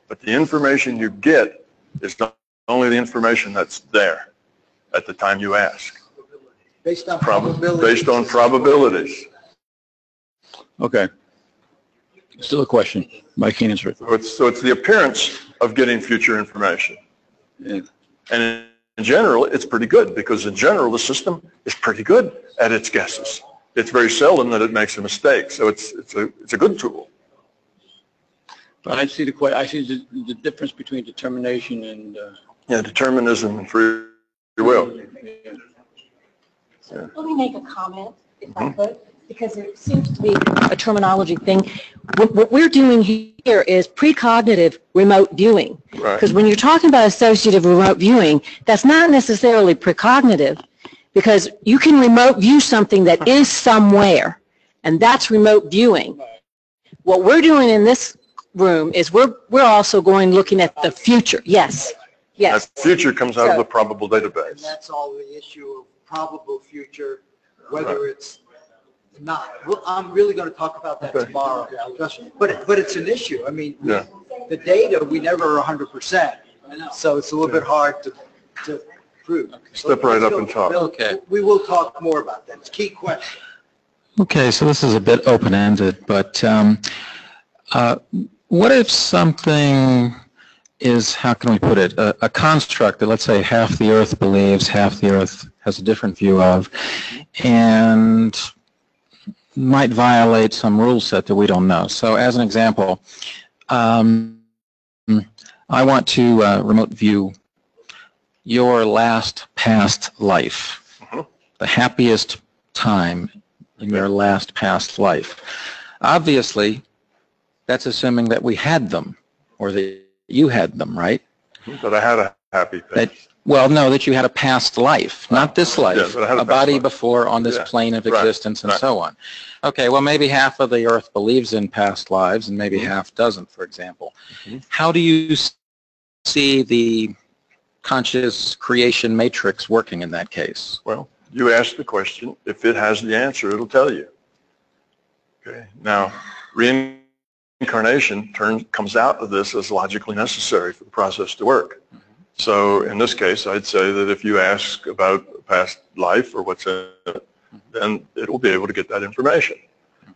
Speaker 2: But the information you get is not only the information that's there at the time you ask.
Speaker 1: Based on probabilities.
Speaker 2: Based on probabilities.
Speaker 7: Okay. Still a question. I can't answer it.
Speaker 2: So it's the appearance of getting future information.
Speaker 7: Yeah.
Speaker 2: And in general, it's pretty good because in general, the system is pretty good at its guesses. It's very seldom that it makes a mistake. So it's a good tool.
Speaker 7: But I see the difference between determination and
Speaker 2: determinism and free will.
Speaker 8: So let me make a comment, if I could, because there seems to be a terminology thing. What we're doing here is precognitive remote viewing.
Speaker 2: Right.
Speaker 8: Because when you're talking about associative remote viewing, that's not necessarily precognitive, because you can remote view something that is somewhere, and that's remote viewing. What we're doing in this room is we're also looking at the future. Yes. Yes.
Speaker 2: That future comes out of the probable
Speaker 1: And
Speaker 2: database.
Speaker 1: that's all the issue of probable future, whether it's not. Well, I'm really going to talk about that tomorrow. But it's an issue. I mean,
Speaker 2: Yeah.
Speaker 1: the data, we never are 100%. So it's a little bit hard to prove.
Speaker 2: Step right up and talk.
Speaker 1: Okay. We will talk more about that. It's a key question.
Speaker 9: Okay, so this is a bit open-ended, but what if something is, how can we put it, a construct that, let's say, half the Earth believes, half the Earth has a different view of, and might violate some rule set that we don't know. So as an example, I want to remote view your last past life, the happiest time in your last past life. Obviously, that's assuming that we had them, or that you had them, right?
Speaker 2: That I had a happy past.
Speaker 9: That you had a past life, not this life,
Speaker 2: Yeah, but I had
Speaker 9: a
Speaker 2: past
Speaker 9: body
Speaker 2: life.
Speaker 9: before on this
Speaker 2: Yeah.
Speaker 9: plane of
Speaker 2: Right.
Speaker 9: existence and
Speaker 2: Right.
Speaker 9: so on. Okay, well, maybe half of the Earth believes in past lives and maybe half doesn't, for example. How do you see the conscious creation matrix working in that case?
Speaker 2: Well, you ask the question. If it has the answer, it'll tell you. Okay. Now, reincarnation comes out of this as logically necessary for the process to work. So in this case, I'd say that if you ask about past life or what's in it, then it will be able to get that information.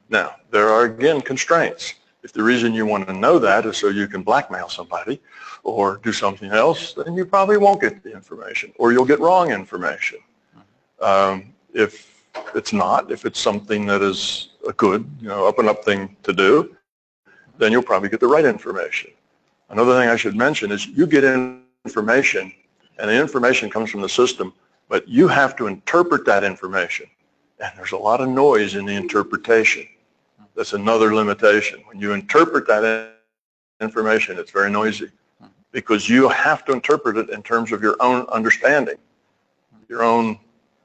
Speaker 2: Now, there are, again, constraints. If the reason you want to know that is so you can blackmail somebody or do something else, then you probably won't get the information, or you'll get wrong information. If it's not, if it's something that is a good, up and up thing to do, then you'll probably get the right information. Another thing I should mention is you get information, and the information comes from the system, but you have to interpret that information. And there's a lot of noise in the interpretation. That's another limitation. When you interpret that information, it's very noisy because you have to interpret it in terms of your own understanding, your own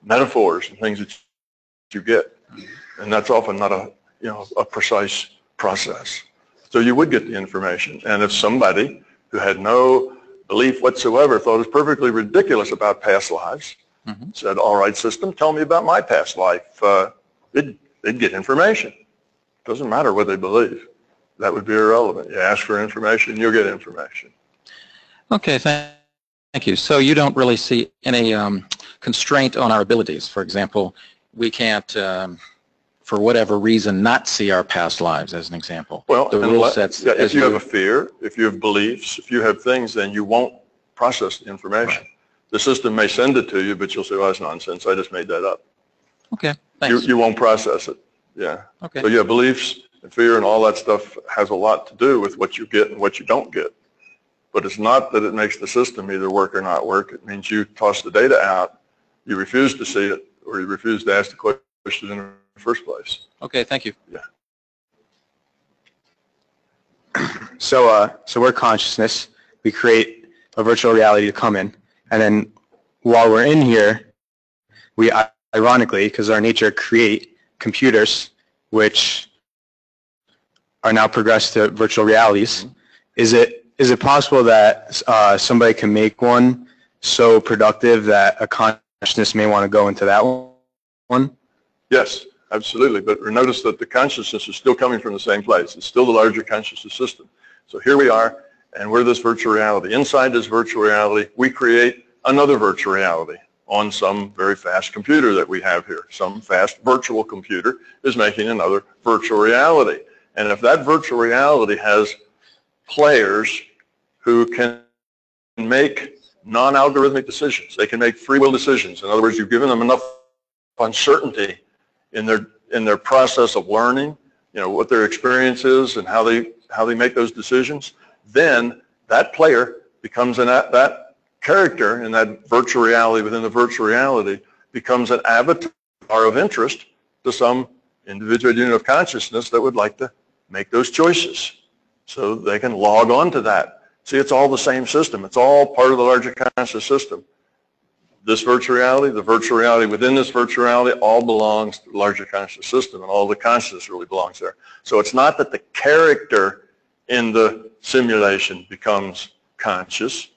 Speaker 2: metaphors and things that you get. And that's often not a precise process. So you would get the information. And if somebody who had no belief whatsoever, thought it was perfectly ridiculous about past lives, said, all right, system, tell me about my past life. They'd get information. Doesn't matter what they believe. That would be irrelevant. You ask for information, you'll get information.
Speaker 9: Okay, thank you. So you don't really see any constraint on our abilities. For example, we can't, for whatever reason, not see our past lives, as an example.
Speaker 2: Well,
Speaker 9: the rule sets.
Speaker 2: Yeah, if you have a fear, if you have beliefs, if you have things, then you won't process the information. Right. The system may send it to you, but you'll say, well, that's nonsense. I just made that up.
Speaker 9: Okay, thanks.
Speaker 2: You won't process it. Yeah.
Speaker 9: Okay.
Speaker 2: So yeah, beliefs and fear and all that stuff has a lot to do with what you get and what you don't get. But it's not that it makes the system either work or not work. It means you toss the data out, you refuse to see it, or you refuse to ask the question in the first place.
Speaker 9: Okay, thank you.
Speaker 2: Yeah.
Speaker 10: So we're consciousness. We create a virtual reality to come in, and then while we're in here, we ironically, because our nature, create computers which are now progressed to virtual realities. Is it possible that somebody can make one so productive that a consciousness may want to go into that one?
Speaker 2: Yes, absolutely. But notice that the consciousness is still coming from the same place. It's still the larger consciousness system. So here we are, and we're this virtual reality. Inside this virtual reality, we create another virtual reality on some very fast computer that we have here. Some fast virtual computer is making another virtual reality. And if that virtual reality has players who can make non-algorithmic decisions, they can make free will decisions. In other words, you've given them enough uncertainty in their process of learning, what their experience is and how they make those decisions, then that player becomes that character in that virtual reality within the virtual reality becomes an avatar of interest to some individual unit of consciousness that would like to make those choices. So they can log on to that. See, it's all the same system. It's all part of the larger conscious system. This virtual reality, the virtual reality within this virtual reality, all belongs to the larger conscious system, and all the consciousness really belongs there. So it's not that the character in the simulation becomes conscious.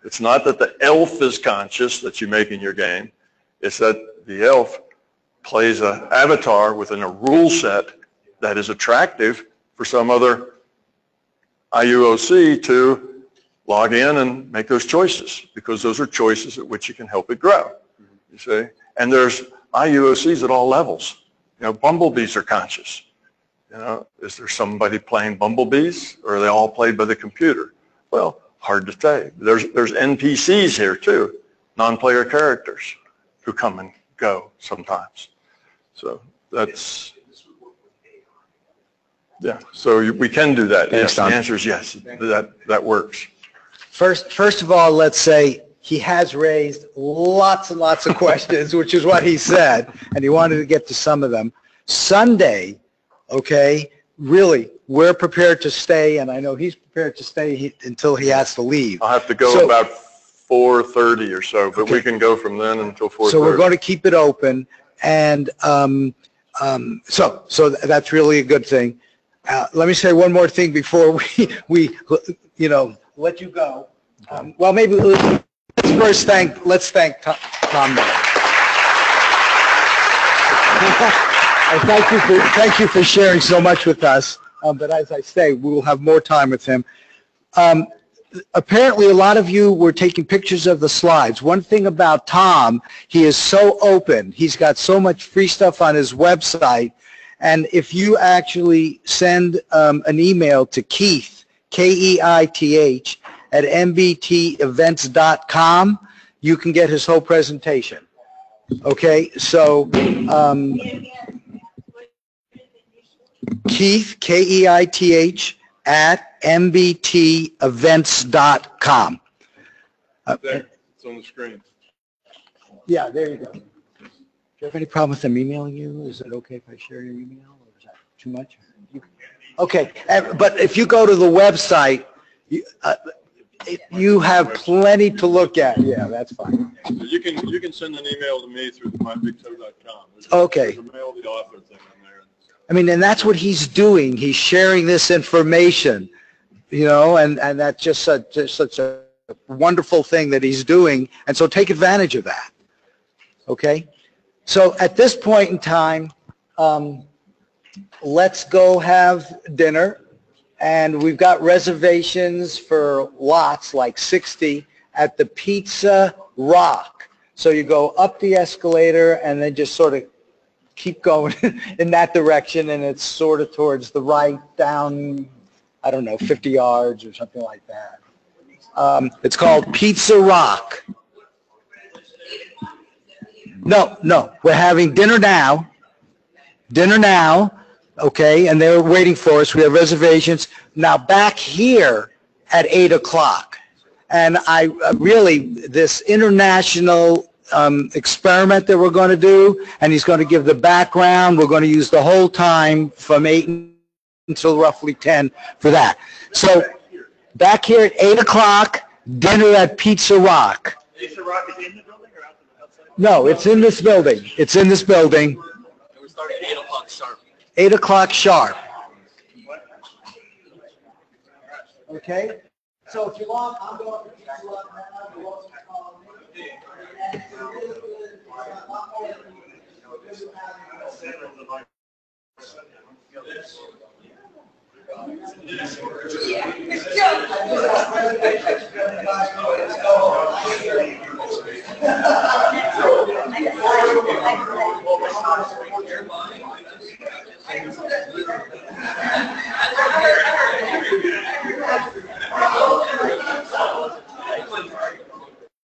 Speaker 2: It's not that the elf is conscious that you make in your game. It's that the elf plays an avatar within a rule set that is attractive for some other IUOC to log in and make those choices, because those are choices at which you can help it grow, you see. And there's IUOCs at all levels. Bumblebees are conscious. Is there somebody playing bumblebees, or are they all played by the computer? Well, hard to say. There's NPCs here too, non-player characters, who come and go sometimes. So that's, yeah, so we can do that. Yes, the answer is yes, that works.
Speaker 1: First of all, let's say he has raised lots and lots of questions, which is what he said, and he wanted to get to some of them. Sunday, okay, really, we're prepared to stay, and I know he's prepared to stay until he has to leave.
Speaker 2: I'll have to go about 4:30 or so, but we can go from then until 4:30.
Speaker 1: So we're going to keep it open, and so that's really a good thing. Let me say one more thing before we let you go. Well, maybe let's first let's thank Tom Miller. Thank you for sharing so much with us. But as I say, we will have more time with him. Apparently, a lot of you were taking pictures of the slides. One thing about Tom, he is so open. He's got so much free stuff on his website. And if you actually send an email to Keith, Keith, at mbtevents.com, you can get his whole presentation. Okay, so Keith, Keith, at mbtevents.com.
Speaker 2: It's on the screen.
Speaker 1: Yeah, there you go. Do you have any problem with them emailing you? Is it okay if I share your email, or is that too much? Okay, but if you go to the website, you have plenty to look at. Yeah, that's fine.
Speaker 2: You can send an email to me through mybigtoe.com.
Speaker 1: Okay.
Speaker 2: There's a mail the author thing on there.
Speaker 1: I mean, and that's what he's doing. He's sharing this information, and that's just such a wonderful thing that he's doing, and so take advantage of that. Okay? So at this point in time, let's go have dinner, and we've got reservations for lots, like 60, at the Pizza Rock. So you go up the escalator and then just sort of keep going in that direction, and it's sort of towards the right, down, I don't know, 50 yards or something like that. It's called Pizza Rock. No, we're having dinner now, okay, and they're waiting for us. We have reservations. Now back here at 8 o'clock. And I really, this international experiment that we're going to do, and he's going to give the background. We're going to use the whole time from 8 until roughly 10 for that. So back here at 8 o'clock, dinner at Pizza Rock.
Speaker 5: Pizza Rock is in the building or outside?
Speaker 1: No, it's in this building. It's in this building.
Speaker 3: We're starting at 8 o'clock sharp.
Speaker 1: 8 o'clock sharp. Okay? So if you want, I'm going to Pizza Rock now. You want to call me?